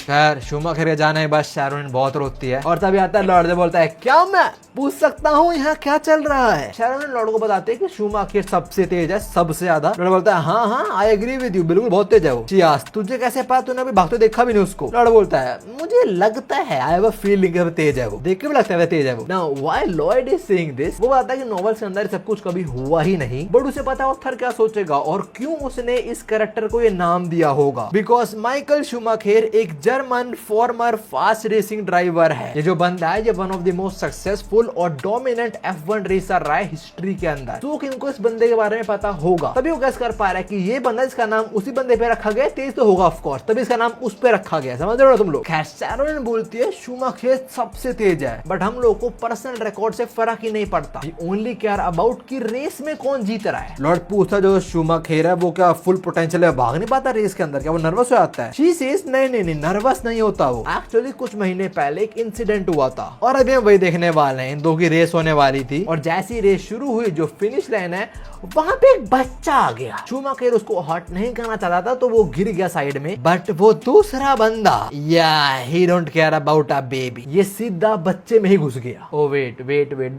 खैर शूमाकर के जाने के बाद शैरोन बहुत रोती है और तभी आता है लॉर्ड जो बोलता है क्या मैं पूछ सकता हूँ यहाँ क्या चल रहा है। शैरोन लॉर्ड को बताते हैं कि शूमाकर सबसे तेज है, सबसे ज्यादा। लॉर्ड बोलता है हाँ हाँ आई एग्री विद यू, बिल्कुल बहुत तेज है वो। चियास तुझे कैसे पता, तूने अभी भागते देखा भी नहीं उसको। लॉर्ड बोलता है मुझे लगता है आई हैव अ फीलिंग तेज है वो, देख के भी लगता है तेज है वो। Now why Lord is saying this, वो बताता है कि नॉवेल्स के अंदर सब कुछ कभी हुआ ही नहीं, बट उसे पता ऑथर क्या सोचेगा और क्यों उसने इस कैरेक्टर को ये नाम दिया होगा। बिकॉज माइकल शूमाकर एक German farmer fast racing driver है। ये जो बंदा है ये one of the most successful और डोमिनेंट F1 रेसर रहा है हिस्ट्री के अंदर। तो इनको इस बंदे के बारे में पता होगा, तभी वो गैस कर पा रहा है कि ये बंदा इसका नाम उसी बंदे पे रखा गया, तेज तो होगा ऑफ कोर्स, तभी इसका नाम उस पे रखा गया। समझ रहे हो तुम लोग। खैर शैरोन बोलती है शूमाकर सबसे तेज है, बट हम लोग को पर्सनल रिकॉर्ड से फर्क ही नहीं पड़ता, ओनली केयर अबाउट की रेस में कौन जीत रहा है। लॉर्ड पूछता जो शूमाकर है वो क्या फुल पोटेंशियल है, भाग नहीं पाता रेस के अंदर, क्या वो नर्वस हो जाता है। शी सेज नहीं नर्वस नहीं होता वो, एक्चुअली कुछ महीने पहले एक इंसिडेंट हुआ था और अभी हम वही देखने वाले हैं। इन दो की रेस होने वाली थी और जैसी रेस शुरू हुई जो फिनिश लाइन है वहां पे एक बच्चा आ गया। शूमाकर उसको हर्ट नहीं करना चाहता था तो वो गिर गया साइड में, बट वो दूसरा बंदा yeah he don't care about a baby, ये सीधा बच्चे में ही घुस गया। Oh wait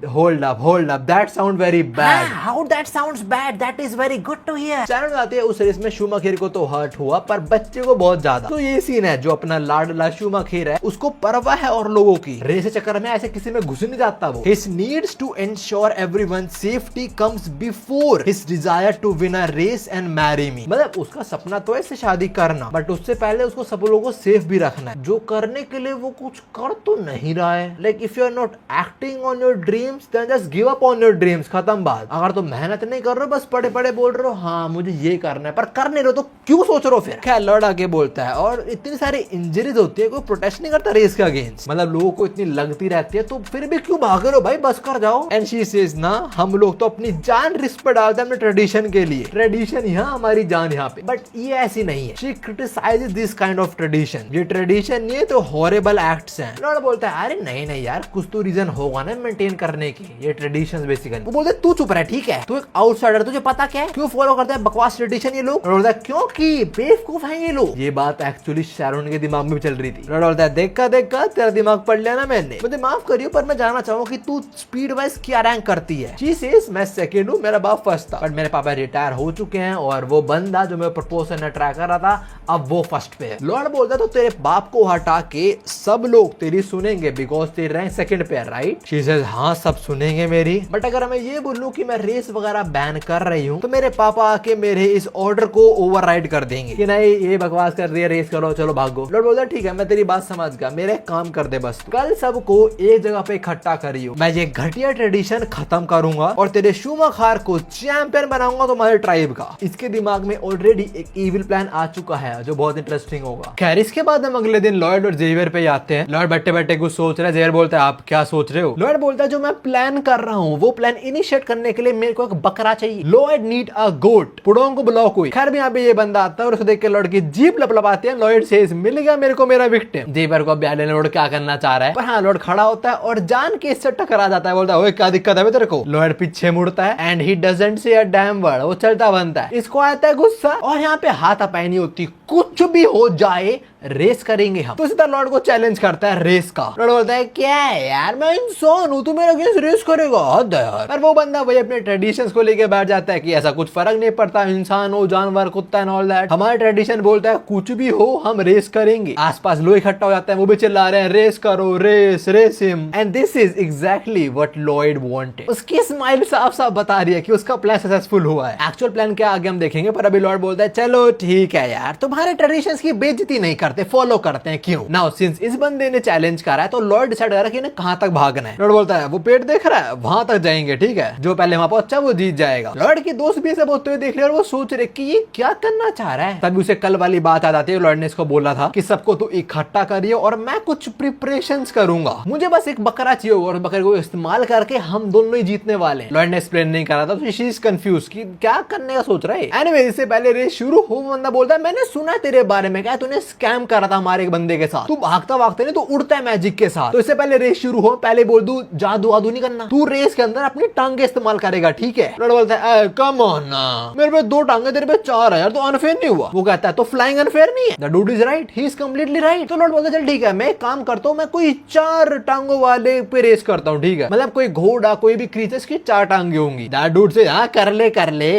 hold up that sound very bad. How that sounds bad, that is very good to hear. Channel आते हैं उस रेस में शूमाकर को तो हर्ट हुआ पर बच्चे को बहुत ज्यादा। तो ये सीन है जो अपना लाडला शूमाकर है उसको परवाह है और लोगों की, रेस के चक्कर में ऐसे किसी में घुस नहीं जाता वो। His needs to ensure everyone's safety comes before his desire to win a race and marry me। मतलब उसका सपना तो है इससे शादी करना, बट उससे पहले उसको सब लोगों को सेफ भी रखना है, जो करने के लिए वो कुछ कर तो नहीं रहा है। Like if you are not acting on your dreams then just give up on your dreams, खत्म बात। अगर तो मेहनत नहीं कर रहे हो बस पड़े पड़े बोल रहे हो हाँ मुझे ये करना है, पर कर नहीं रहे हो तो क्यों सोच रहे हो फिर। क्या लड़ आके बोलता है और इतनी सारी इंजरीज होती है, कोई प्रोटेस्ट नहीं करता रेस के अगेंस्ट, मतलब लोगों को इतनी लगती रहती है तो फिर भी क्यों भाग रहे हो भाई, बस कर जाओ। एंड शी सेज ना हम लोग तो अपनी जान रिस्क पे डालते हैं अपने ट्रेडिशन के लिए, ट्रेडिशन यहाँ हमारी जान यहाँ पे, बट ये ऐसी नहीं है। She criticises this kind of tradition, ये ट्रेडिशन नहीं है तो हॉरिबल एक्ट्स हैं। लॉर्ड बोलता है अरे नहीं यार कुछ तो रीजन होगा ना मेंटेन करने की, ये ट्रेडिशंस बेसिकली। वो बोलते तू चुप रह ठीक है, तू एक आउटसाइडर, तुझे पता क्या है क्यों फॉलो करते हैं बकवास ट्रेडिशन ये लोग। बोलता है क्योंकि बेवकूफ हैं ये लोग। ये बात एक्चुअली शैरोन के दिमाग में भी चल रही थी। लॉर्ड बोलता है देखा तेरा दिमाग पढ़ लिया ना मैंने, मुझे माफ करियो पर मैं जानना चाहूंगा कि तू स्पीड वाइज क्या रैंक करती है। शी सेज मैं सेकंड हूँ, मेरा बाप फर्स्ट था, बट मेरे पापा रिटायर हो चुके हैं और वो बंदा जो मैं प्रपोज करना ट्राई कर रहा था अब वो फर्स्ट पे है। लॉर्ड बोलता तो तेरे बाप को हटा के सब लोग तेरी सुनेंगे बिकॉज तेरी रैंक सेकंड पे है राइट। शी सेज हाँ सब सुनेंगे मेरी, बट अगर मैं ये बोलूं कि मैं रेस वगैरह बैन कर रही हूँ तो मेरे पापा आके मेरे इस ऑर्डर को ओवरराइड कर देंगे कि नहीं ये बकवास कर रही है रेस करो चलो भागो। लॉर्ड बोलता ठीक है मैं तेरी बात समझ गया, मेरे काम कर दे बस, कल सबको एक जगह पे इकट्ठा करियो, मैं ये घटिया ट्रेडिशन खत्म करूंगा और तेरे शूमाकर को चैंपियन बनाऊंगा तुम्हारे ट्राइब का। इसके दिमाग में ऑलरेडी एक इविल प्लान आ चुका है जो बहुत इंटरेस्टिंग होगा। खैर इसके बाद हम अगले दिन लॉयड और जेवियर पे आते हैं। लॉयड बैठे बैठे कुछ सोच रहे हैं, जेवियर बोलता है आप क्या सोच रहे हो। लॉयड बोलता है जो मैं प्लान कर रहा हूँ वो प्लान इनिशिएट करने के लिए मेरे को एक बकरा चाहिए। Lloyd need a goat, Pudong को बुलाओ कोई। खैर भी यहाँ पे ये बंदा आता है और उसको देख के लॉयड की जीप लपलपाती है। लॉयड सेज मिल गया मेरे को मेरा विक्टिम। जेवियर को ब्याले लॉयड क्या करना चाह रहा है, पर हाँ लॉयड खड़ा होता है और जान के इससे टकरा जाता है। बोलता है ओए क्या दिक्कत है तेरे को। लॉयड पीछे मुड़ता है and he doesn't say a dam word, वो चलता बनता है। इसको आता है गुस्सा और यहाँ पे हाथापाई नहीं होती, कुछ भी हो जाए रेस करेंगे हम। तो सीधा लॉर्ड को चैलेंज करता है रेस का। लॉर्ड बोलता है क्या है यार मैं इंसान हूँ, तू मेरे अगेंस्ट रेस करेगा, हद है यार। पर वो बंदा वही अपने ट्रेडिशंस को लेके बैठ जाता है कि ऐसा कुछ फर्क नहीं पड़ता, इंसान हो जानवर कुत्ता एंड ऑल दैट, हमारा ट्रेडिशन बोलता है कुछ भी हो हम रेस करेंगे। आसपास लोग इकट्ठा हो जाते हैं, वो भी चिल्ला रहे हैं रेस करो race him. And this is exactly what Lloyd wanted. उसकी स्माइल साफ साफ बता रही है कि उसका प्लान सक्सेसफुल हुआ है। एक्चुअल प्लान क्या आगे हम देखेंगे, पर अभी लॉर्ड बोलता है चलो ठीक है यार तुम्हारे ट्रेडिशंस की बेइज्जती नहीं करते, फॉलो करते हैं क्यों। नाउ सिंस इस बंदे ने चैलेंज करा है तो लॉर्ड डिसाइड करा कि इन्हें कहां तक भागना है। लॉर्ड बोलता है वो पेड़ देख रहा है वहां तक जाएंगे, ठीक है जो पहले वहां पहुंचा वो जीत जाएगा। लॉर्ड के दोस्त भी ऐसे बोलते हुए देख रहे और वो सोच रहे कि ये क्या करना चाह रहा है। तभी उसे कल वाली बात आ जाती है। लॉर्ड ने इसको बोला था कि सबको तो इकट्ठा करिए और मैं कुछ प्रिपरेशंस करूंगा, मुझे बस एक बकरा चाहिए और बकरे को इस्तेमाल करके हम दोनों ही जीतने वाले हैं। लॉर्ड ने एक्सप्लेन नहीं करा था तो शी इज कंफ्यूज कि क्या करने का सोच रहा है। एनीवे इससे पहले रेस शुरू हो बंदा बोलता है मैंने सुना तेरे बारे में, क्या तूने स्कैम स्कैम कर रहा था हमारे एक बंदे के साथ। तू भागता भागते नहीं, तो उड़ता है मैजिक के साथ। तो इससे पहले रेस शुरू हो, पहले बोल दूं जादू वादू नहीं करना, तू रेस के अंदर अपनी टांगे इस्तेमाल करेगा, ठीक है? लड़ बोलता है कम ऑन ना, मेरे पे 2 टांगे तेरे पे 4 है यार, तो अनफेयर नहीं हुआ। वो कहता है तो फ्लाइंग अनफेयर नहीं है। The dude is right, he is completely right. तो लड़ बोलता है चल ठीक है, मैं एक काम करता हूँ, मैं कोई 4 टांगों वाले पे रेस करता हूँ, ठीक है? मतलब कोई घोड़ा कोई भी क्रीचर की 4 टांगे होंगी। दैट डूड से हाँ कर ले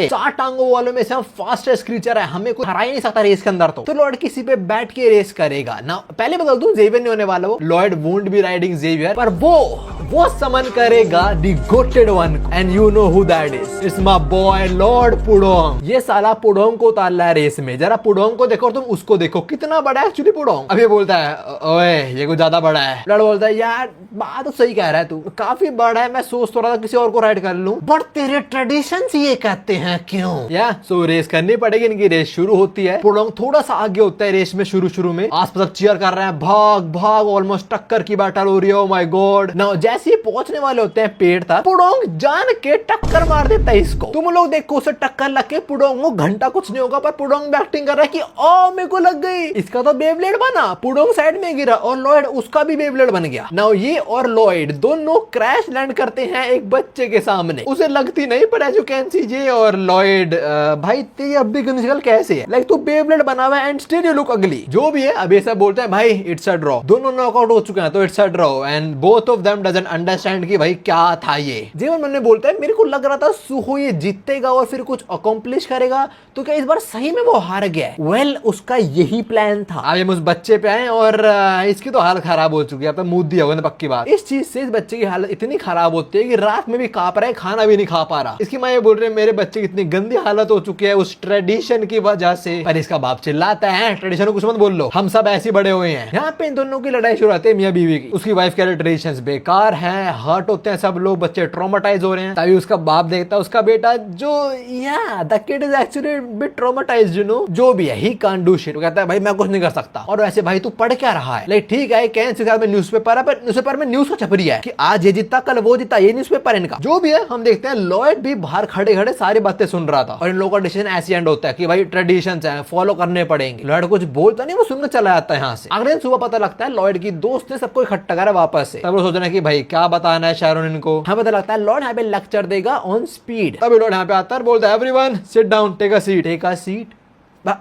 4 टांगों वालों में से हम फास्टेस्ट क्रीचर है, हमें कोई हरा ही नहीं सकता रेस के अंदर। तो लॉर्ड किसी पे बैठ के रेस करेगा ना। पहले बता दूं ज़ेवियर नहीं होने वाला वो, Lord won't be riding Xavier, पर वो समन करेगा the GOATed one, and you know who that is, it's my boy Lord Pudong. ये साला पुडोंग को उतार रहा है रेस में। जरा पुडोंग को देखो और तुम उसको देखो, कितना बड़ा है एक्चुअली पुडोंग। अब ये बोलता है ओए ये कुछ ज्यादा बड़ा है। लॉर्ड बोलता है यार बात तो सही कह रहा है तू, काफी बड़ा है, मैं सोच तो रहा था किसी और को राइड कर लूं, बट तेरे ट्रेडिशंस ये कहते हैं क्यों। या सो रेस करनी पड़ेगी। इनकी रेस शुरू होती है। पुडोंग थोड़ा सा आगे होता है रेस में शुरू में, आसपास चीयर कर रहे हैं, भाग ऑलमोस्ट टक्कर की बैटल हो रही है। Oh my God. नाउ जैसे ही पहुंचने वाले होते हैं पेड़ तक, पुडोंग जान के टक्कर मार देता है इसको। तुम लोग देखो उसे टक्कर लग के पुडोंग को घंटा कुछ नहीं होगा, पर पुडोंग भी एक्टिंग कर रहा है कि ओ मेरे को लग गई। इसका तो बेब्लेड बना, पुडोंग साइड में गिरा और लॉयड उसका भी बेब्लेड बन गया। नाउ ये और लॉयड दोनों क्रैश लैंड करते हैं एक बच्चे के सामने। उसे लगती नहीं, पर एज यू कैन सी ये और लॉयड भाई तेरी अब भी गंजिकल कैसे है, लाइक तू बेब्लेड बना हुआ है एंड स्टिल यू लुक अगली। जो भी है अब ये सब बोलते हैं भाई इट्स अ ड्रॉ, दोनों नॉकआउट हो चुके हैं तो it's a draw, and both of them doesn't understand कि भाई क्या था ये। जीवन मन में बोलता है मेरे को लग रहा था सुहो ये जीतेगा और फिर कुछ अकॉम्प्लिश करेगा, तो क्या इस बार सही में वो हार गया है? वेल उसका यही प्लान था। अब हम उस बच्चे पे आए और इसकी तो हालत खराब हो चुकी है, अब मुंह दिया होगा पक्की बात। इस चीज से इस बच्चे की हालत इतनी खराब होती है कि रात में भी कांप रहा है, खाना भी नहीं खा पा रहा। इसकी माँ ये बोल रही है मेरे बच्चे की इतनी गंदी हालत हो चुकी है उस ट्रेडिशन की वजह से। पर इसका बाप चिल्लाता है ट्रेडिशन को कुछ मत बोल लो, हम सब ऐसे बड़े हुए हैं। यहाँ पे इन दोनों की लड़ाई शुरू होती है मियां बीवी की। उसकी वाइफ कह रही ट्रेडिशंस बेकार हैं, हर्ट होते हैं सब लोग, बच्चे ट्रॉमेटाइज हो रहे हैं। तभी उसका बाप देखता है उसका बेटा जो या the kid is actually bit traumatised, you know, जो भी है ही कांट डू शिट। वो कहता है भाई मैं कुछ नहीं कर सकता। और वैसे भाई तू पढ़ क्या रहा है? लाइक ठीक है कैन सिखा में न्यूज़पेपर है, पर न्यूज़पेपर में न्यूज़ को छप रही है कि आज ये जीता कल वो जीता, ये न्यूज़पेपर है इनका। जो भी है हम देखते हैं लॉयड भी बाहर खड़े खड़े सारी बातें सुन रहा था और इन लोगों का डिसीजन ऐसे एंड होता है कि भाई ट्रेडिशंस हैं फॉलो करने पड़ेंगे। लॉयड कुछ बोलता नहीं, वो सुनकर चला जाता है यहाँ से। अगले दिन सुबह पता लगता है लॉयड की दोस्त ने सबको इकट्ठा करा वापस से। तब वो सोच रहे हैं कि भाई क्या बताना है शारोन इनको। हाँ पता लगता है लॉयड यहाँ पे लेक्चर देगा ऑन स्पीड। तभी लॉयड यहाँ पे आता है बोलता है everyone sit down take a seat.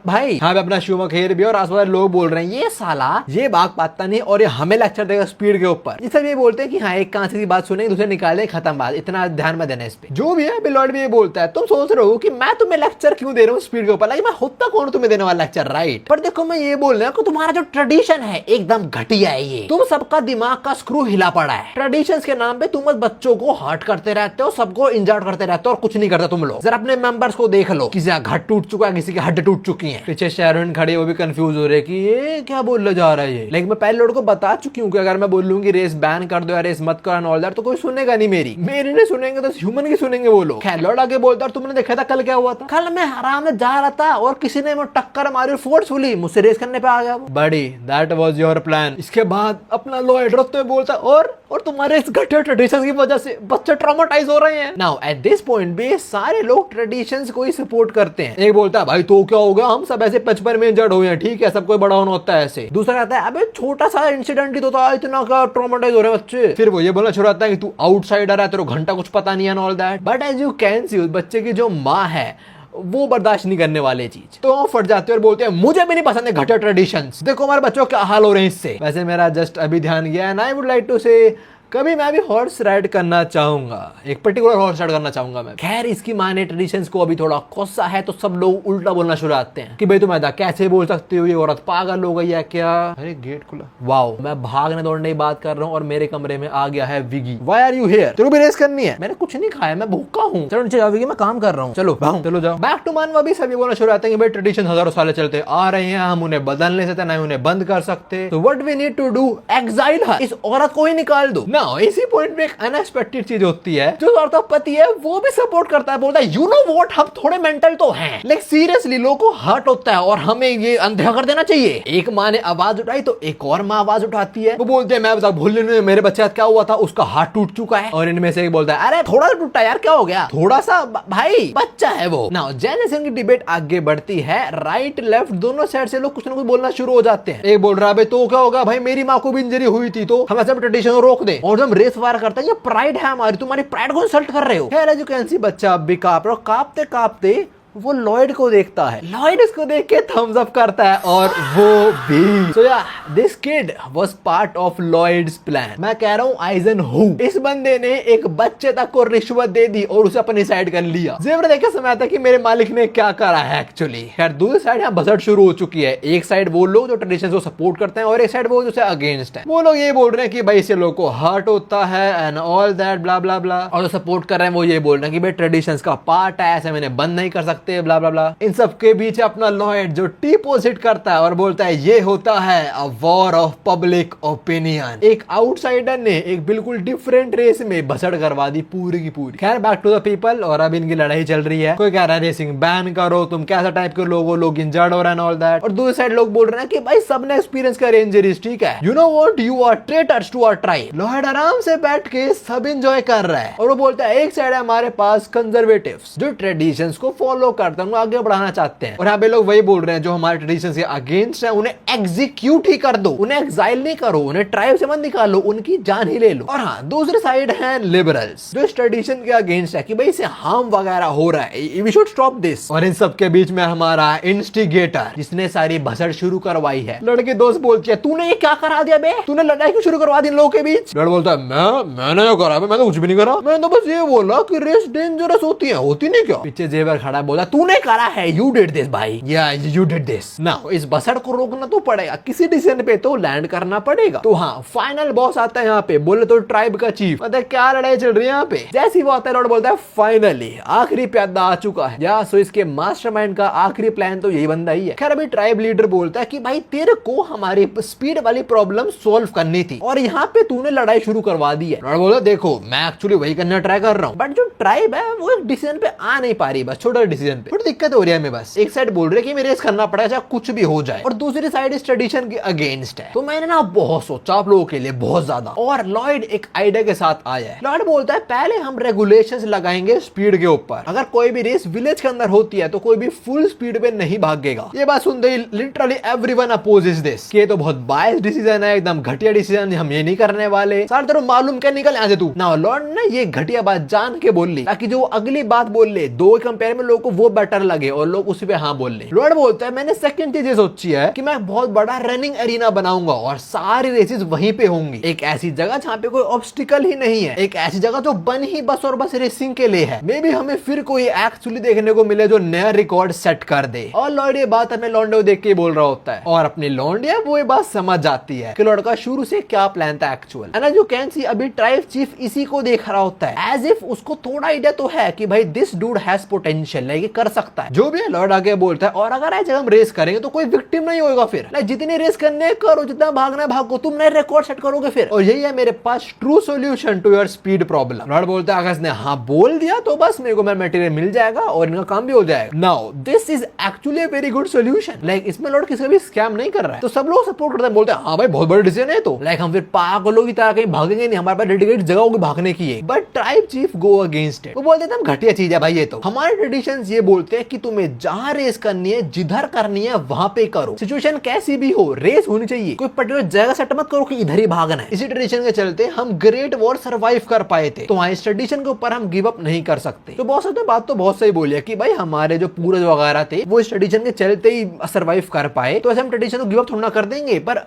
भाई यहाँ पे अपना शुभ खेर भी और आसपास लोग बोल रहे हैं ये साला ये भाग पाता नहीं और ये हमें लेक्चर देगा स्पीड के ऊपर। ये सब ये बोलते हैं कि हाँ एक कांच की बात सुनेंगे दूसरे निकाले खत्म बात, इतना ध्यान में देना इस पे। जो भी है लॉर्ड भी ये बोलता है तुम सोच रहे हो कि मैं तुम्हें लेक्चर क्यों दे रहा हूँ स्पीड के ऊपर, लाइक मैं होता कौन तुम्हें देने वाला लेक्चर, राइट? पर देखो मैं ये बोल रहा हूँ तुम्हारा जो ट्रेडिशन है एकदम घटिया है, ये तुम सबका दिमाग का स्क्रू हिला पड़ा है। ट्रेडिशन के नाम पे तुम बच्चों को हर्ट करते रहते हो, सबको इंजर्ड करते रहते हो और कुछ नहीं करते तुम लोग। जरा अपने मेंबर्स को देख लो, किसी का घट टूट चुका है, किसी की हड्डी टूट चुकी है। पीछे खड़े वो भी कंफ्यूज हो रहे कि ये क्या बोलने जा रहा है ये। लेकिन मैं पहले लोगों को बता चुकी हूँ कि अगर मैं बोल लूंगी रेस बैन कर दो या रेस मत करो ऑल दैट तो कोई सुनेगा नहीं मेरी नहीं सुनेंगे तो ह्यूमन की सुनेंगे वो लोग। खैर लॉर्ड आगे बोलता और तुमने देखा था कल क्या हुआ था। कल मैं आराम में जा रहा था और किसी ने मुझे टक्कर मारी फोर्सफुली, मुझसे रेस करने पे आ गया बड़ी। That was your plan. इसके बाद अपना लॉयड रोते हुए बोलता और तुम्हारे इस घटिया ट्रेडिशंस की वजह से बच्चे ट्रॉमेटाइज हो रहे हैं। नाउ एट दिस पॉइंट भी सारे लोग ट्रेडिशंस को ही सपोर्ट करते हैं। एक बोलता है भाई तो क्या हो गया, हम सब ऐसे 55 में इंजर्ड हुए हैं, ठीक है सबको बड़ा होना होता है ऐसे। दूसरा कहता है अबे छोटा सा इंसिडेंट ही तो था, इतना क्या ट्रॉमेटाइज हो रहे हैं बच्चे। फिर वो ये बोलना शुरू होता है कि तू आउटसाइडर है, तेरे घंटा कुछ पता नहीं है all that. But as you can see उस बच्चे की जो माँ है वो बर्दाश्त नहीं करने वाले चीज, तो वो फट जाते हैं और बोलते हैं मुझे भी नहीं पसंद है घटिया ट्रेडिशंस, देखो हमारे बच्चों क्या हाल हो रहे हैं इससे। वैसे मेरा जस्ट अभी ध्यान गया and I would like to say कभी मैं भी हॉर्स राइड करना चाहूंगा, एक पर्टिकुलर हॉर्स राइड करना चाहूंगा मैं। खैर इसकी माँ ने ट्रेडिशंस को अभी थोड़ा गुस्सा है तो सब लोग उल्टा बोलना शुरू आते हैं कि भाई तुम ऐसा कैसे बोल सकते हो, ये औरत पागल हो गई है क्या। अरे गेट खुला, वाओ मैं भागने दौड़ने की बात कर रहा हूँ और मेरे कमरे में आ गया है Wiggy. Why are you here? तेरे भी रेस करनी है? मैंने कुछ नहीं खाया, मैं भूखा हूँ। चलो नीचे जाओ विगी, मैं काम कर रहा हूँ। चलो भागो, चलो जाओ। बैक टू मानवा भी सभी बोलना शुरू आते हैं कि भाई ट्रेडिशन हजारों साल चलते आ रहे हैं, हम उन्हें बदल नहीं सकते ना उन्हें बंद कर सकते, तो what we need to do exile her, इस औरत को ही निकाल दो ना। ना इसी पॉइंट में एक अनएक्सपेक्टेड चीज होती है, जो लौटा पति है वो भी सपोर्ट करता है, बोलता है यू नो व्हाट, हम थोड़े मेंटल तो हैं, लेकिन सीरियसली लोगों को हर्ट होता है और हमें ये अंधा कर देना चाहिए। एक माँ ने आवाज उठाई तो एक और माँ आवाज उठाती है, वो बोलते हैं मैं बता भूलने में मेरे बच्चे साथ क्या हुआ था, उसका हाथ टूट चुका है। और इनमें से एक बोलता है अरे थोड़ा टूटा यार, क्या हो गया, थोड़ा सा भाई बच्चा है वो ना। जैसे की डिबेट आगे बढ़ती है, राइट लेफ्ट दोनों साइड से लोग कुछ ना कुछ बोलना शुरू हो जाते हैं। एक बोल रहा है तो क्या होगा भाई, मेरी माँ को भी इंजरी हुई थी तो हम ऐसा ट्रेडिशन रोक दें, और जब रेस वार करते हैं ये प्राइड है हमारी, तुम्हारी प्राइड को इंसल्ट कर रहे हो। खैर एज यू कैन सी बच्चा अब भी कांप रहा, कांपते कांपते वो लॉयड को देखता है, लॉयड इसको देख के थम्स अप करता है और वो भी। So yeah this kid was part of Lloyd's plan. मैं कह रहा हूँ आइजन हू, इस बंदे ने एक बच्चे तक को रिश्वत दे दी और उसे अपनी साइड कर लिया। जेवर देख के समय आता कि मेरे मालिक ने क्या करा है एक्चुअली। खैर दूसरी साइड यहाँ बजट शुरू हो चुकी है। एक साइड वो लोग जो ट्रेडिशन को सपोर्ट करते हैं और एक साइड वो जो अगेंस्ट है। वो लोग ये बोल रहे हैं कि भाई इससे लोगों को हर्ट होता है and all that blah blah ब्ला, और जो सपोर्ट कर रहे हैं वो ये बोल रहे हैं कि भाई ट्रेडिशंस का पार्ट है, ऐसे मैंने बंद नहीं कर सकते ब्ला ब्ला ब्ला। इन सब के बीच अपना लॉयड जो टी पोजिट करता है और बोलता है ये होता है a war of public opinion. एक आउटसाइडर ने एक बिल्कुल डिफरेंट रेस में भसड़ करवा दी पूरी की पूरी। खैर बैक टू द पीपल, और अब इनकी लड़ाई चल रही है। कोई कह रहा है रेसिंग बैन करो, तुम कैसा टाइप के लोग इंजर्ड हो रहे हैं ऑल दैट, और दूसरी साइड लोग बोल रहे हैं कि भाई सबने एक्सपीरियंस करे इंजरीज, ठीक है, you know what, you are traitors to our tribe. Lloyd आराम से बैठ के सब एंजॉय कर रहा है और वो बोलता है एक साइड है हमारे पास कंजर्वेटिव्स जो ट्रेडिशंस को फॉलो करते हैं, आगे बढ़ाना चाहते हैं, और यहाँ पे लोग वही बोल रहे हैं जो हमारे ट्रेडिशन के अगेंस्ट है उन्हें एग्जीक्यूट ही कर दो, उन्हें एक्साइल नहीं करो, उन्हें ट्राइब से मत निकालो, उनकी जान ही ले लो। और हाँ दूसरी साइड है लिबरल्स जो इस ट्रेडिशन के अगेंस्ट है कि भाई इसे हार्म वगैरह हो रहा है, वी शुड स्टॉप दिस। और इन सब के बीच में हमारा इंस्टिगेटर जिसने सारी भसड़ शुरू करवाई है। लड़के दोस्त बोलती है तूने ये क्या करा दिया बे, तूने लड़ाई क्यों शुरू करवा दी इन लोगों के बीच। लड़ बोलता है मैंने जो करा, मैं तो कुछ भी नहीं करा, मैंने तो बस ये बोला कि रेस डेंजरस होती है, होती नहीं क्या। पीछे जेवर खड़ा बोला तूने करा है, यू डिड दिस भाई, या यू डिड दिस। नाउ इस बसड़ को रोकना तो पड़ेगा, किसी डिसीजन पे तो लैंड करना पड़ेगा। तो हाँ फाइनल बॉस आता है यहाँ पे, बोले तो ट्राइब का चीफ। मतलब क्या लड़ाई चल रही है यहाँ पे। जैसे वो आता है लॉर्ड बोलता है फाइनली आखिरी प्यादा आ चुका है, या सो इसके मास्टरमाइंड का आखिरी प्लान तो यही बंदा ही है। खैर अभी ट्राइब लीडर बोलता है कि भाई तेरे को हमारी स्पीड वाली प्रॉब्लम सोल्व करनी थी और यहाँ पे तूने लड़ाई शुरू करवा दी है। लॉर्ड बोला देखो मैं एक्चुअली वही करना ट्राई कर रहा हूँ, बट जो ट्राइब है वो एक डिसीजन पे आ नहीं पा रही, बस छोटा डिसीजन पे थोड़ी दिक्कत हो रही है। बस एक साइड बोल रहे कि मेरे रेस करना पड़ेगा चाहे कुछ भी हो जाए, और दूसरी साइड इस ट्रेडिशन के अगेंस्ट है। तो मैंने ना बहुत सोचा आप लोगों के लिए बहुत ज्यादा, और लॉयड एक आइडिया के साथ आया है। लॉयड बोलता है पहले हम रेगुलेशंस लगाएंगे स्पीड के ऊपर, अगर कोई भी रेस विलेज के अंदर होती है तो कोई भी फुल स्पीड पे नहीं भागेगा। ये बात सुनते ही लिटरली एवरीवन अपोजेस दिस, कि ये तो बहुत बायस डिसीजन है, एकदम घटिया डिसीजन, हम ये नहीं करने वाले। सारे तेरे मालूम क्या, निकल यहाँ से तू ना। लॉर्ड ने ये घटिया बात जान के बोल ली ताकि जो अगली बात बोल ले दो कंपेयर में लोगों को वो बेटर लगे और लोग उसी पे हाँ बोल ले। लॉर्ड बोलता है मैंने सेकंड चीज सोची है कि मैं बहुत बड़ा रनिंग एरिना बनाऊंगा और सारी रेसेस वहीं पे होंगी, एक ऐसी जगह जहाँ पे कोई ऑब्स्टिकल ही नहीं है, एक ऐसी जगह जो बन ही बस और बस रेसिंग के लिए है। मे बी हमें फिर कोई एक्चुअली देखने को मिले जो नया रिकॉर्ड सेट कर दे। और लॉर्ड ये बात हमें लॉन्डे देख के बोल रहा होता है, और अपनी लॉन्डिया वो ये बात समझ जाती है कि लॉर्ड का शुरू से क्या प्लान था एक्चुअल। एंड जो कैन सी अभी ट्राइब चीफ इसी को देख रहा होता है, एज इफ उसको थोड़ा आइडिया तो है कि भाई this dude has potential, like कर सकता है जो भी है। लॉर्ड आगे बोलता है और अगर ऐसे हम रेस करेंगे तो कोई विक्टिम नहीं होगा, फिर जितनी रेस करने करो, जितना भागना भागो, तुम नए रिकॉर्ड सेट करोगे फिर, और यही है मेरे पास true solution to your speed problem. Lord बोलता है अगर इसने हाँ बोल दिया तो बस मेरे को मेरा मटेरियल मिल जाएगा और इनका काम भी हो जाएगा। Now this is actually a very good solution, like इसमें लॉर्ड किसी भी स्कैम नहीं कर रहा है। तो सब लोग सपोर्ट करते हैं, बोलते हैं हाँ भाई बहुत बड़ा डिसीजन है, तो लाइक हम फिर पागलों की तरह कहीं भागेंगे नहीं, हमारे पास डेडिकेटेड जगह होगी भागने की है। But tribe chief go against it, वो बोलते हैं घटिया चीज है भाई ये तो। हमारे ट्रेडिशंस ये बोलते हैं कि तुम्हें जहां रेस करनी है, जिधर करनी है वहां पे करो, सिचुएशन कैसी भी हो रेस होनी चाहिए, कोई पर्टिकुलर जगह सेट मत करो कि इधर ही भागना है। इसी ट्रेडिशन के चलते हम ग्रेट वॉर सर्वाइव कर पाए थे, तो इस ट्रेडिशन के ऊपर हम गिव अप नहीं कर सकते। तो बहुत सारे बात तो बहुत सही बोली है कि भाई हमारे जो पूर्वज वगैरह थे वो इस ट्रेडिशन के चलते ही सर्वाइव कर पाए, तो ऐसे हम ट्रेडिशन को गिव अप थोड़ा कर देंगे। पर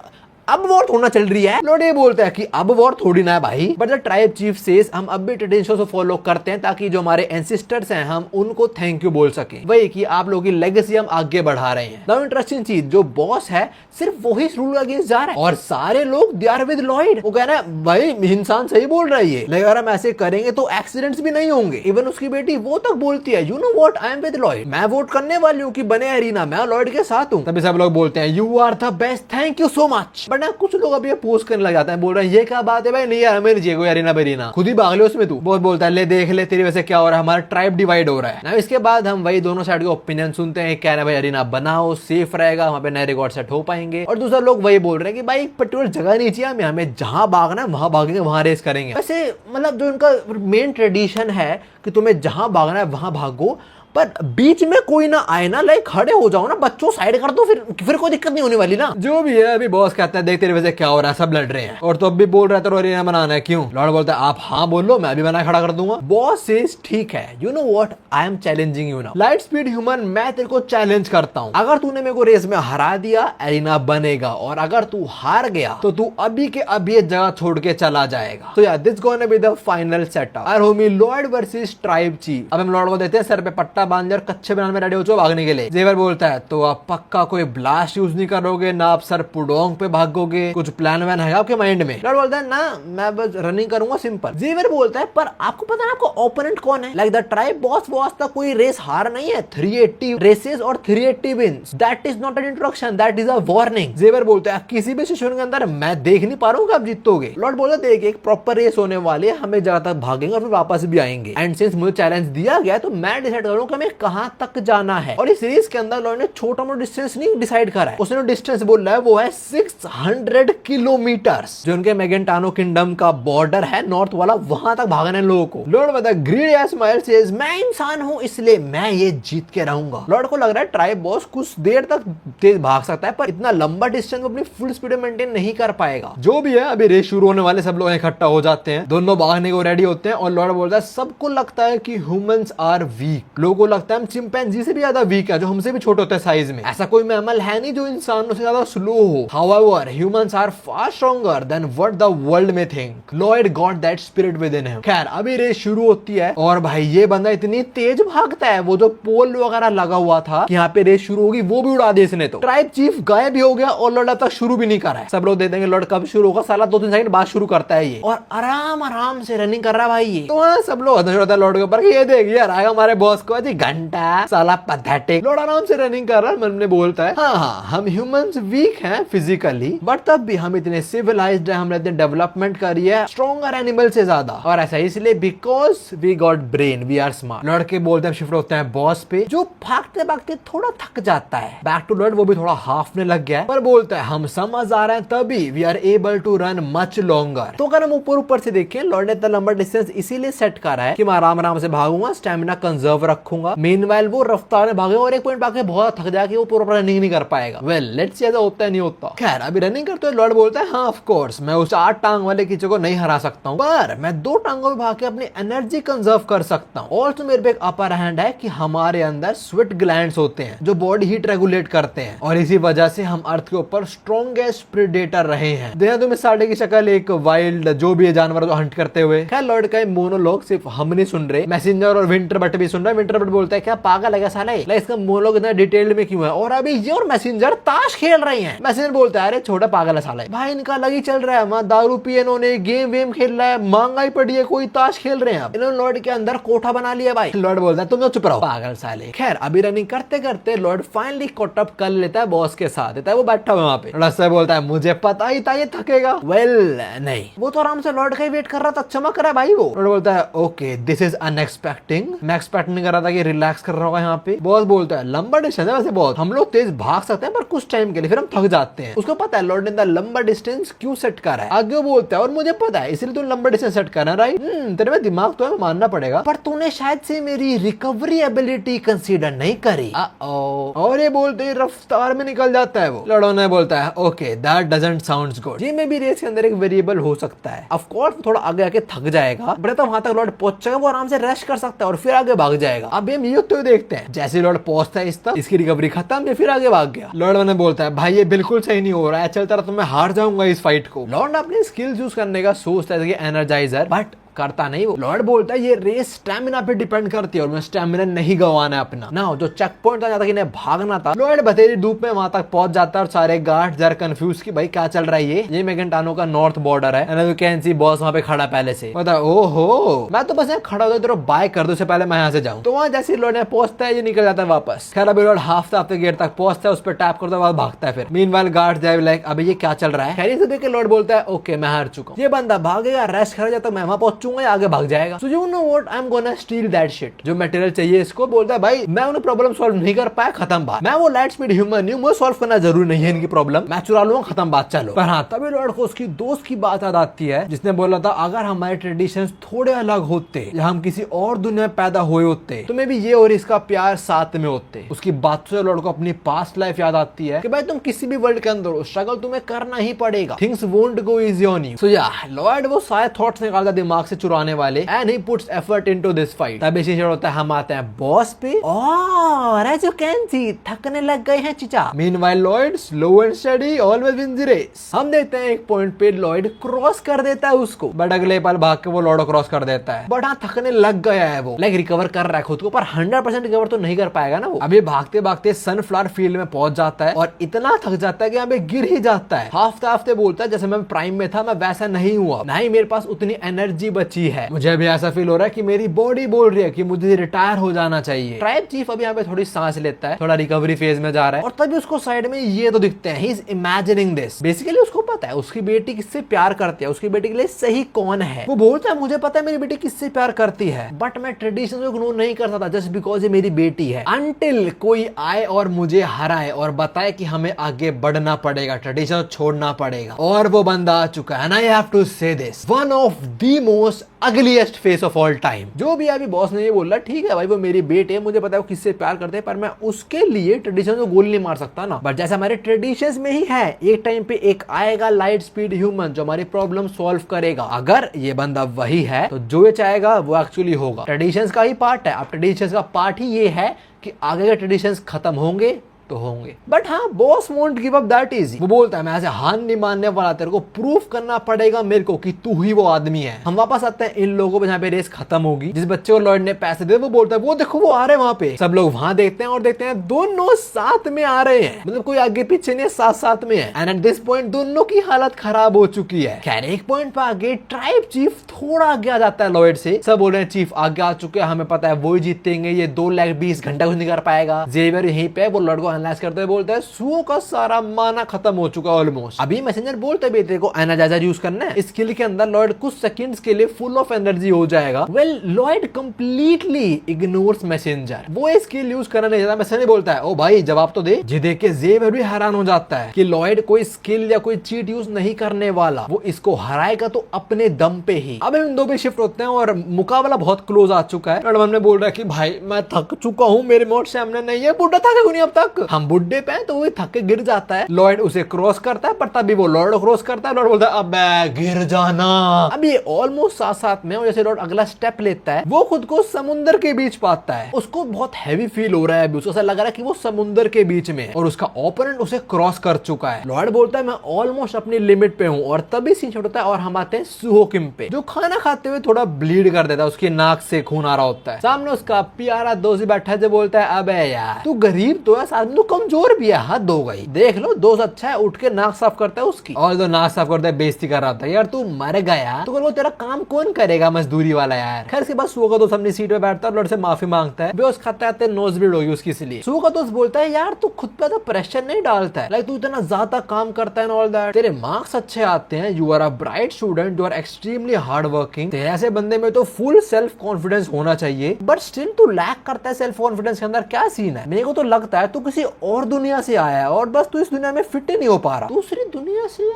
अब वॉर थोड़ा चल रही है। लॉर्ड ये बोलता है कि अब वॉर थोड़ी ना है भाई, but the tribe chief says हम अब भी ट्रेडिशन को फॉलो करते हैं ताकि जो हमारे एंसेस्टर्स हैं हम उनको थैंक यू बोल सके, वही कि आप लोगों की लेगेसी हम आगे बढ़ा रहे हैं। नाउ इंटरेस्टिंग चीज, जो बॉस है सिर्फ वही रूल अगेंस्ट जा रहा है और सारे लोग दे आर विद लॉयड। वो कह रहा है भाई इंसान सही बोल रहा है ये, लेकिन अगर हम ऐसे करेंगे तो एक्सीडेंट्स भी नहीं होंगे। इवन उसकी बेटी वो तक बोलती है you know what, I am with Lloyd, मैं वोट करने वाली हूँ कि बने एरिना, मैं लॉयड के साथ हूँ। तभी सब लोग बोलते हैं you are the best, thank you so much. But ना कुछ लोग अभी पोस्ट करने लग जाते हैं, बोल रहे हैं ये क्या बात है भाई, नहीं यार हमें नहीं चाहिए कोई अरीना बरीना, खुद ही भाग ले उसमें तू। बहुत बोलता है ले देख ले तेरी वजह से क्या हो रहा है, हमारा ट्राइब डिवाइड हो रहा है ना। इसके बाद हम वही दोनों साइड के ओपिनियन सुनते हैं, क्या ना भाई अरीना बनाओ, सेफ रहेगा, वहां पे नए रिकॉर्ड सेट हो पाएंगे। और दूसरा लोग वही बोल रहे हैं कि भाई पर्टिकुलर जगह नहीं चाहिए हमें जहां भागना है वहां भागेंगे, वहां रेस करेंगे। वैसे मतलब जो उनका मेन ट्रेडिशन है कि तुम्हें जहां भागना है वहां भागो, पर बीच में कोई ना आए ना, लाइक खड़े हो जाओ ना, बच्चों साइड कर दो, फिर कोई दिक्कत नहीं होने वाली ना। जो भी है अभी बॉस कहता है देख तेरी वजह से क्या हो रहा है, सब लड़ रहे हैं और तो अब भी बोल रहा है तो अरीना बनाना है, क्यों? लॉर्ड बोलता है आप हाँ बोल लो, मैं भी बना खड़ा कर दूंगा। बॉस सेज ठीक है, you know what, I am challenging you now. Light speed human, मैं तेरे को चैलेंज करता हूँ, अगर तूने मेरे को रेस में हरा दिया अरीना बनेगा, और अगर तू हार गया तो तू अभी के अभी ये जगह छोड़ के चला जाएगा। तो यार this gonna be the final setup, our homie Lord versus tribe chief. अब हम लॉर्ड को देते हैं सर पे पट्टा बांध और कच्चे बनाने में रेडी हो जाओ भागने के लिए। जेवर बोलता है तो आप पक्का कोई ब्लास्ट यूज नहीं करोगे ना, आप सर पुडोंग पे भागोगे, कुछ प्लान वैन है आपके माइंड में? लॉर्ड बोलता है ना मैं बस रनिंग करूंगा सिंपल। जेवर बोलता है पर आपको पता है आपको ओपोनेंट कौन है? लाइक द ट्राइब बॉस वो आज तक कोई रेस हार नहीं है, 380 रेसेस और 380 wins, that is not an introduction, that is a warning. Xavier बोलता है किसी भी सिचुएशन के अंदर मैं देख नहीं पा रहा हूँ कि आप जीतोगे। लॉर्ड बोलता है देख एक प्रॉपर रेस होने वाली है, हमें जगह तक भागेंगे और फिर वापस भी आएंगे, एंड सिंस मुझे चैलेंज दिया गया तो मैं डिसाइड करूंगा कि मैं कहां तक जाना है। और इस रेस के अंदर लॉर्ड ने छोटा मोटा डिस्टेंस नहीं डिसाइड करा है, उसने डिस्टेंस बोल रहा है वो है 600 किलोमीटर्स, जो उनके मेगेंटानो किंगडम का बॉर्डर है नॉर्थ वाला, वहां तक भागना है लोगों को। लॉर्ड बता ग्रीडी एज स्माइल सेज मैं इंसान हूं इसलिए मैं ये जीत के रहूंगा। लॉर्ड को लग रहा है ट्राइब बॉस कुछ देर तक तेज भाग सकता है, पर इतना लंबा डिस्टेंस अपनी फुल स्पीड में मेंटेन नहीं कर पाएगा। जो भी है अभी रेस शुरू होने वाले, सब लोग इकट्ठा हो जाते हैं, दोनों भागने को रेडी होते हैं। और लॉर्ड बोलता है सबको लगता है कि ह्यूमंस आर वीक, लोगों को लगता है हम चिंपैंजी से भी ज्यादा वीक है, जो हमसे भी छोटे होते हैं साइज में। ऐसा कोई मैमल है नहीं जो इंसानों से ज्यादा स्लो हो। However humans are far stronger than what the world may think. Lord got that spirit within him. खैर अभी रेस शुरू होती है और भाई ये बंदा इतनी तेज भागता है, वो जो पोल वगैरह लगा हुआ था कि यहाँ पे रेस शुरू होगी वो भी उड़ा दी इसने। तो ट्राइब चीफ गायब भी हो गया और लॉर्ड अब तक शुरू भी नहीं कर रहा है। सब लोग दे देंगे लॉर्ड कब शुरू होगा, साला 2-3 सेकंड बाद शुरू करता है ये, और आराम आराम से रनिंग कर रहा है भाई ये। तो हाँ सब लोग होता है लॉर्ड के ऊपर, ये देख यार आएगा हमारे बॉस को जी घंटा, साला पैथेटिक। लॉर्ड आराम से रनिंग कर रहा है, मन में बोलता है हाँ हम ह्यूमंस वीक हैं फिजिकली, बट तब भी हम इतने सिविलाइज्ड हैं, हमने इतने डेवलपमेंट करी है स्ट्रॉन्गर एनिमल से ज्यादा, और ऐसा इसलिए because we got brain, we are smart. लड़के बोलते हैं शिफ्ट होते हैं बॉस पे, जो भागते भागते थोड़ा थक जाता है। बैक टू लॉर्ड वो भी थोड़ा हाफने लग गया है, पर बोलता है हम समझ आ रहे हैं तभी we are able to run much longer. तो अगर हम ऊपर ऊपर से देखें लॉर्ड ने इतना लंबा डिस्टेंस इसीलिए सेट करा है कि मैं आराम आराम से भागूंगा, स्टेमिना कंजर्व रखूंगा। मीनवाइल वो रफ्तार में भागेगा और एक पॉइंट भागे बहुत थक जाएगा, वो पूरा रनिंग नहीं कर पाएगा। वेल लेट्स सी ऐसा होता है नहीं होता। खैर अभी रनिंग करते हुए लॉर्ड बोलता है हाँ ऑफ कोर्स मैं उस 4 टांग वाले कीचड़ को नहीं हरा सकता हूँ, पर मैं 2 टांगों में भाग के अपनी एनर्जी कंजर्व कर सकता हूँ। और तो मेरे पे एक अपर हैंड है कि हमारे अंदर स्वेट ग्लैंड्स होते हैं जो बॉडी हीट रेगुलेट करते हैं, और इसी वजह से हम अर्थ के ऊपर स्ट्रॉन्गेस्ट प्रेडेटर रहे हैं। देखा तुम्हें साढ़े की शक्ल एक वाइल्ड जो भी है जानवर जो हंट करते हुए। खैर लॉर्ड का मोनोलॉग सिर्फ हम नहीं सुन रहे, मैसेंजर और विंटर बट भी सुन रहे। विंटर बट बोलता है क्या पागल है क्या साला, इसका मोनोलॉग इतना डिटेल्ड में क्यों है, और अभी ये और मैसेंजर ताश खेल रहे हैं। मैसेंजर बोलता है अरे छोटा पागल है साला, भाई इनका अलग ही चल रहा है, वहां दारू पिए इन्होंने, गेम वेम खेल रहा है, महंगाई पड़ी है, कोई ताश खेल रहे हैं। अब इन्होंने लॉर्ड के अंदर कोठा बना लिया भाई। लॉर्ड बोलता है तुम तो चुप रहो पागल साले। खैर अभी रनिंग करते करते लॉर्ड फाइनली कॉट अप कर लेता है बॉस के साथ, देता है वो बैठा हुआ वहां पे। लॉर्ड बोलता है मुझे पता ही था ये थकेगा। वेल नहीं, वो तो आराम से लॉर्ड का ही वेट कर रहा था, चमक रहा है भाई वो। लॉर्ड बोलता है ओके दिस इज अनएक्सपेक्टिंग, मैं एक्सपेक्ट नहीं कर रहा था कि रिलैक्स कर रहा होगा यहाँ पे। बॉस बोलता है लंबा डिस्टेंस है वैसे बहुत, हम लोग तेज भाग सकते हैं पर कुछ टाइम के लिए, फिर हम थक जाते हैं। उसको पता है लॉर्ड ने इतना लंबा डिस्टेंस क्यों सेट करा है। आगे वो बोलता है और मुझे पता है इसलिए तू लंबा डिस्टेंस सेट करना, राइट? तेरे में दिमाग तो है, मानना पड़ेगा, पर तूने शायद से मेरी रिकवरी एबिलिटी कंसीडर नहीं करी। और ये बोलते ही रफ्तार में निकल जाता है वो। लॉर्ड ने बोलता है okay that doesn't sounds good, ये में भी रेस के अंदर एक वेरिएबल हो सकता है। ऑफ कोर्स थोड़ा आगे आके थक जाएगा, बट तो वहां तक लॉर्ड पहुंचेगा, वो आराम से रेस्ट कर सकता है और फिर आगे भाग जाएगा। अब हम ये तो देखते हैं, जैसे लॉर्ड पहुंचता है इस तक, इसकी रिकवरी खत्म, ये फिर आगे भाग गया। लॉर्ड ने बोलता है भाई ये बिल्कुल सही नहीं हो रहा है, चलता रहा तो मैं हार जाऊंगा इस फाइट को। लॉर्ड अपनी स्किल्स यूज करने का सोचता है एनर्जाइजर, बट करता नहीं वो। लॉर्ड बोलता है ये रेस स्टेमिना पे डिपेंड करती है और मैं स्टेमिना नहीं गंवाना है अपना ना। जो चेक पॉइंट था जहाँ तक इन्हें भागना था, लॉर्ड बतेरी धूप में वहां तक पहुंच जाता है और सारे गार्ड्स आर कंफ्यूज कि भाई क्या चल रहा है। ये मैगेंटानो का नॉर्थ बॉर्डर है। कैंसी बॉस वहां पे खड़ा पहले से, पता ओहो मैं तो बस यहाँ खड़ा होता बाय कर दो से पहले मैं यहाँ से जाऊँ। तो वहां जैसे लॉर्ड ने पहुंचता है ये निकल जाता है वापस। खैर अभी लॉर्ड हाफ गेट तक पहुंचता है, उस पर टैप करता है, भागता है। फिर मीनवाइल गार्ड्स आर लाइक अबे ये क्या चल रहा है। खैर देख के लॉर्ड बोलता है ओके मैं हार चुका हूँ, ये बंदा भागेगा रेस्ट कर जाता मैं वहां पहुंचूंगा या आगे भाग जाएगा। So you know what I am gonna steel that shit. जो मटेरियल चाहिए इसको बोलता है भाई मैं उन्हें प्रॉब्लम सॉल्व नहीं कर पाया, खत्म बात। मैं वो लाइट स्पीड ह्यूमन नहीं हूँ, मुझे सॉल्व करना जरूरी नहीं है इनकी प्रॉब्लम, मैं चुरा लूंगा, खत्म बात चलो। पर हाँ तभी लॉर्ड को उसकी दोस्त की बात याद आती है जिसने बोला था अगर हमारे ट्रेडिशंस थोड़े अलग होते या हम किसी और दुनिया में पैदा हुए होते तो मे भी ये और इसका प्यार साथ में होते। उसकी बात से लॉर्ड को अपनी पास्ट लाइफ याद आती है कि भाई तुम किसी भी वर्ल्ड के अंदर हो, स्ट्रगल तुम्हें करना ही पड़ेगा, things won't go easy on you. So या लॉर्ड वो सारे थॉट्स निकालता दिमाग से चुराने वाले and he puts effort into this fight. तभी शीशा होता है हम आते हैं बॉस पे और एज यू कैन सी थकने लग गए हैं चीचा। Meanwhile Lord slow and steady always win the race. हम देखते हैं एक पॉइंट पे लॉर्ड क्रॉस कर देता है उसको, बट अगले पल भाग के वो लॉर्ड क्रॉस कर देता है। बट हाँ थकने लग गया है वो, लाइक रिकवर कर रहा है खुद को, पर 100% रिकवर तो नहीं कर पाएगा ना वो। अभी भागते भागते सनफ्लावर फील्ड में पहुंच जाता है और इतना थक जाता है कि यहाँ पे गिर ही जाता है। हाफते बोलता है जैसे मैं प्राइम में था मैं वैसा नहीं हुआ, ना ही मेरे पास उतनी एनर्जी बची है। मुझे भी ऐसा फील हो रहा है कि मेरी बॉडी बोल रही है कि मुझे रिटायर हो जाना चाहिए। ट्राइब चीफ अभी यहाँ पे थोड़ी सांस लेता है, थोड़ा रिकवरी फेज में जा रहा है और तभी उसको साइड में ये तो दिखते हैं, he is imagining this. Basically उसको पता है उसकी बेटी किससे प्यार करती है, उसकी बेटी के लिए सही कौन है। वो बोलता है मुझे पता है मेरी बेटी किससे प्यार करती है, बट मैं ट्रेडिशन को इग्नोर नहीं कर सकता जस्ट बिकॉज ये मेरी बेटी है। अनटिल कोई आए और मुझे हराए और बताए कि हमें आगे बढ़ना पड़ेगा, ट्रेडिशन छोड़ना पड़ेगा। और वो बंदा आ चुका है, एंड आई हैव टू से this, one of the most ugliest face of all time. जो भी अभी बॉस ने ये बोला ठीक है भाई वो मेरी बेटी है, मुझे पता है वो किससे प्यार करते हैं, पर मैं उसके लिए ट्रेडिशन को गोली नहीं मार सकता ना। बट जैसे हमारे ट्रेडिशंस में ही है एक टाइम पे एक आएगा लाइट स्पीड ह्यूमन जो हमारी प्रॉब्लम सॉल्व करेगा। अगर ये बंदा वही है तो जो ये चाहेगा वो एक्चुअली होगा। ट्रेडिशंस का ही पार्ट है, अब ट्रेडिशंस का पार्ट ही ये है कि आगे के ट्रेडिशंस खत्म होंगे तो होंगे। बट हाँ boss won't give up that easy. वो बोलता है मैं ऐसे हार नहीं मानने वाला, तेरे को प्रूफ करना पड़ेगा मेरे को कि तू ही वो आदमी है। हम वापस आते हैं इन लोगों पे जहाँ पे रेस खत्म होगी। जिस बच्चे को लॉर्ड ने पैसे दे वो बोलता है वो देखो वो आ रहे हैं वहां पे। सब लोग वहां देखते हैं और देखते हैं दोनों साथ में आ रहे हैं, मतलब कोई आगे पीछे नहीं, साथ में है। एंड एट दिस पॉइंट दोनों की हालत खराब हो चुकी है। खैर एक पॉइंट पे आगे ट्राइब चीफ थोड़ा आगे आ जाता है लॉर्ड से। सब बोल रहे हैं चीफ आगे आ चुके हैं, हमें पता है वो ही जीतेंगे, ये 2 लाख 20 घंटा कुछ नहीं कर पाएगा। जेवियर यहीं पे वो लॉर्ड को एनालाइज करते हुए बोलता है सुओ का सारा माना खत्म हो चुका ऑलमोस्ट। अभी मैसेंजर बोलते भी तेरे को एनर्जाइजर यूज करना है, इस स्किल के अंदर लॉर्ड कुछ सेकंड्स के लिए फुल ऑफ एनर्जी हो जाएगा। Well Lord completely ignores messenger, वो स्किल यूज करना नहीं चाहता। मैसेंजर बोलता है ओ भाई जवाब तो दे। जी देख के जेवियर भी हैरान हो जाता है कि लॉर्ड कोई स्किल या कोई चीट यूज नहीं करने वाला, वो इसको हराएगा तो अपने दम पे ही। अब इन दो पे शिफ्ट होते हैं और मुकाबला बहुत क्लोज आ चुका है। लॉर्ड हमने बोल रहा है कि भाई मैं थक चुका हूँ, मेरे मोड सामने नहीं है। बुढ़ा था क्यों नहीं अब तक, हम बुढ़े पे तो वो थक के गिर जाता है। लॉर्ड उसे क्रॉस करता है पर तभी वो लॉर्ड क्रॉस करता है। लॉर्ड बोलता है अबे गिर जाना। अब ये ऑलमोस्ट साथ में, और जैसे लॉर्ड अगला स्टेप लेता है वो खुद को समुद्र के बीच पाता है। उसको बहुत हैवी फील हो रहा है, अभी उसको ऐसा लग रहा है कि वो समुद्र के बीच में है और उसका ओपोनेंट उसे क्रॉस कर चुका है। लॉर्ड बोलता है मैं ऑलमोस्ट अपनी लिमिट पे हूँ और तभी सीन होता है और हम आते हैं सुहो किम पे, जो खाना खाते हुए थोड़ा ब्लीड कर देता है, उसकी नाक से खून आ रहा होता है। सामने उसका प्यारा दोस्त बैठा है जो बोलता है अबे यार तू गरीब तो है, साथ में तू कमजोर भी है, हद हो गई, देख लो दोस्त अच्छा है। उठ के नाक साफ करता है उसकी, और जो नाक साफ करता है बेइज्जती कर रहा था, यार तू मर गया तो वो तेरा काम कौन करेगा मजदूरी वाला यार। खैर इसके बाद सुहो का दोस्त अपनी सीट पे बैठता है, लॉर्ड से माफी मांगता है, बेहोश खाते आते नोज ब्लीड होगी उसकी, इसलिए सुहो का दोस्त बोलता है यार तू खुद पे तो प्रेशर नहीं डालता है, लाइक तू इतना ज्यादा काम करता है ऑल दैट, तेरे मार्क्स अच्छे आते हैं, you are a bright student, you are extremely hard working, तेरे ऐसे बंदे में तो फुल सेल्फ कॉन्फिडेंस होना चाहिए, बट स्टिल तू लैक करता है सेल्फ कॉन्फिडेंस के अंदर। क्या सीन है, मेरे को तो लगता है तू किसी और दुनिया से आया है और बस तू इस दुनिया में फिट ही नहीं हो पा रहा, दूसरी दुनिया से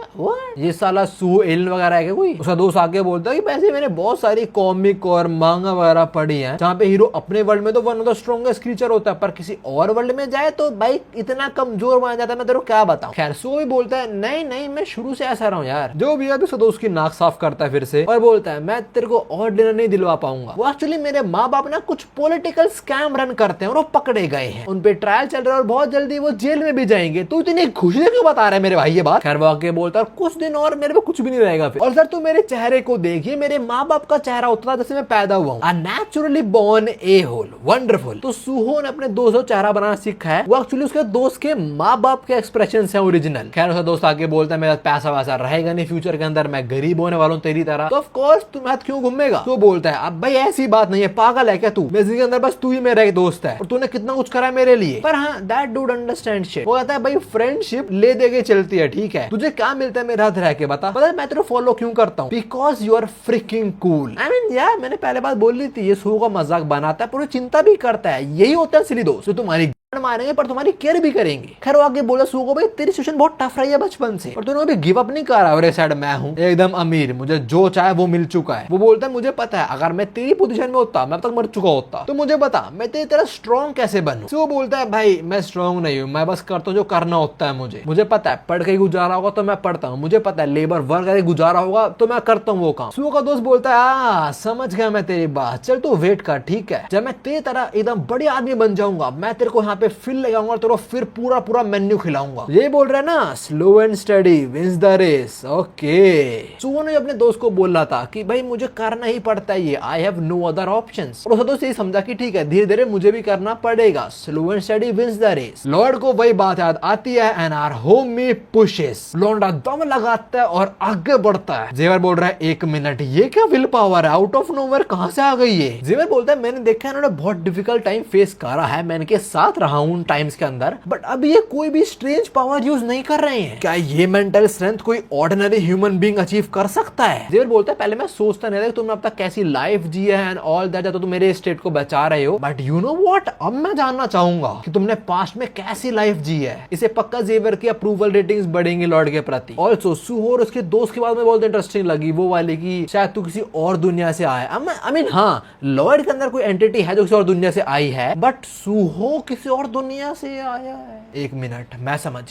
ये साला सू एलन वगैरह है क्या कोई। उसका दोस्त आगे बोलता है कि वैसे मैंने बहुत सारी कॉमिक और मांगा वगैरह पढ़ी है जहाँ पे हीरो अपने वर्ल्ड में तो one of the strongest creature होता है, पर किसी और वर्ल्ड में जाए तो भाई इतना कमजोर माना जाता है, मैं तेरे को क्या बताऊं। खैर सू भी बोलता है नहीं नहीं मैं शुरू से ऐसा रहा हूँ यार। जो भी अभी उसका दोस्त की नाक साफ करता है फिर से और बोलता है मैं तेरे को और डिनर नहीं दिलवा पाऊंगा। वो एक्चुअली मेरे माँ बाप ना कुछ पॉलिटिकल स्कैम रन करते हैं और वो पकड़े गए हैं, उन पे ट्रायल चल रहा है और बहुत बहुत जल्दी वो जेल में भी जाएंगे। तू इतनी खुशी से क्यों बता रहा है मेरे भाई ये बात? खैर वो आगे बोलता है कुछ दिन और मेरे पे कुछ भी नहीं रहेगा फिर। और सर तू मेरे चेहरे को देखिए, मेरे माँ बाप का चेहरा उतना जैसे मैं पैदा हुआ हूँ, नेचुरली बोर्न ए होल, वंडरफुल। तो सूहो ने अपने दोस्त को चेहरा बनाना सीखा है, वो एक्चुअली उसके दोस्त के माँ बाप के एक्सप्रेशन है ओरिजिनल। खैर उसका दोस्त आगे बोलता है मेरा पैसा वैसा रहेगा नहीं फ्यूचर के अंदर, मैं गरीब होने वाला हूँ तेरी तरह, तो ऑफ कोर्स तुम हाथ क्यों घूमेगा? तो बोलता है अब भाई ऐसी बात नहीं है, पागल है क्या तू? मेरे के अंदर बस तू ही मेरा एक दोस्त है और तूने कितना कुछ करा है मेरे लिए। पर हाँ दैट डूड अंडरस्टैंड शिट। वो कहता है भाई फ्रेंडशिप ले दे के चलती है, ठीक है, तुझे क्या मिलता है मेरे हाथ रह के बता? पता है मैं तेरे फॉलो क्यों करता हूँ? Because you are freaking cool. I mean यार मैंने पहले बात बोली थी, ये सू का मजाक बनाता है पूरी चिंता भी करता है, यही होता है असली दोस्त जो तुम्हारी मारेंगे पर तुम्हारी केयर भी करेंगे। खैर वो आगे बोला सू को भाई तेरी सिचुएशन बहुत टफ रही है बचपन से और तूने अभी गिव अप नहीं करा। और साइड मैं हूँ एकदम अमीर, मुझे जो चाहे वो मिल चुका है। वो बोलता है मुझे पता है अगर मैं तेरी पोजीशन में होता मैं अब तक मर चुका होता, तो मुझे बता मैं तेरी तरह स्ट्रॉन्ग कैसे बनूं? सो बोलता है भाई मैं स्ट्रॉन्ग नहीं हूँ, मैं बस करता हूँ जो करना होता है मुझे पता है पढ़ के गुजारा होगा तो मैं पढ़ता हूँ, मुझे पता है लेबर वर्क करके गुजारा होगा तो मैं करता हूँ वो काम। सू का दोस्त बोलता है समझ गया मैं तेरी बात, चल तू वेट कर ठीक है, जब मैं तेरी तरह एकदम बड़ी आदमी बन जाऊंगा मैं तेरे को यहाँ पे फिल लगाऊंगा तो फिर पूरा पूरा मेन्यू खिलाऊंगा। ये बोल रहा है ना slow and steady wins the race. Okay सुवो ने अपने दोस्त को बोला था कि भाई मुझे करना ही पड़ता है ये, I have no other options. और उसका दोस्त यही समझा कि ठीक है धीरे धीरे मुझे भी करना पड़ेगा, slow and steady wins the race. Lord को वही बात याद आती है एंड आवर होमी पुशेस। लौंडा दम लगाता है और आगे बढ़ता है। जेवर बोल रहा है एक मिनट ये क्या विल पावर है, आउट ऑफ नोवेयर कहां से आ गई है? जेवर बोलता है मैंने देखा है इन्होंने बहुत डिफिकल्ट टाइम फेस करा है, मैं इनके साथ रहा हूं उन टाइम्स के अंदर, बट अब ये कोई भी स्ट्रेंज पावर यूज नहीं कर रहे हैं। क्या ये मेंटल स्ट्रेंथ कोई ऑर्डिनरी ह्यूमन बीइंग अचीव कर सकता है? जेवर बोलता है पहले मैं सोचता नहीं था कि तुमने अब तक कैसी लाइफ जी है एंड ऑल दैट, तो तुम मेरे स्टेट को बचा रहे हो, बट यू नो व्हाट अब मैं जानना चाहूंगा कि तुमने पास्ट में कैसी लाइफ जी है। इसे पक्का जेवर की अप्रूवल रेटिंग्स बढ़ेंगी लॉर्ड के प्रति। ऑल्सो सूहो और उसके दोस्त के बाद में बहुत इंटरेस्टिंग लगी वो वाली कि शायद तू किसी और दुनिया से आया। आई मीन हाँ लॉर्ड के अंदर कोई एंटिटी है जो किसी और दुनिया से आई है, बट सूहो किसी और दुनिया से आया है। एक मिनट मैं समझ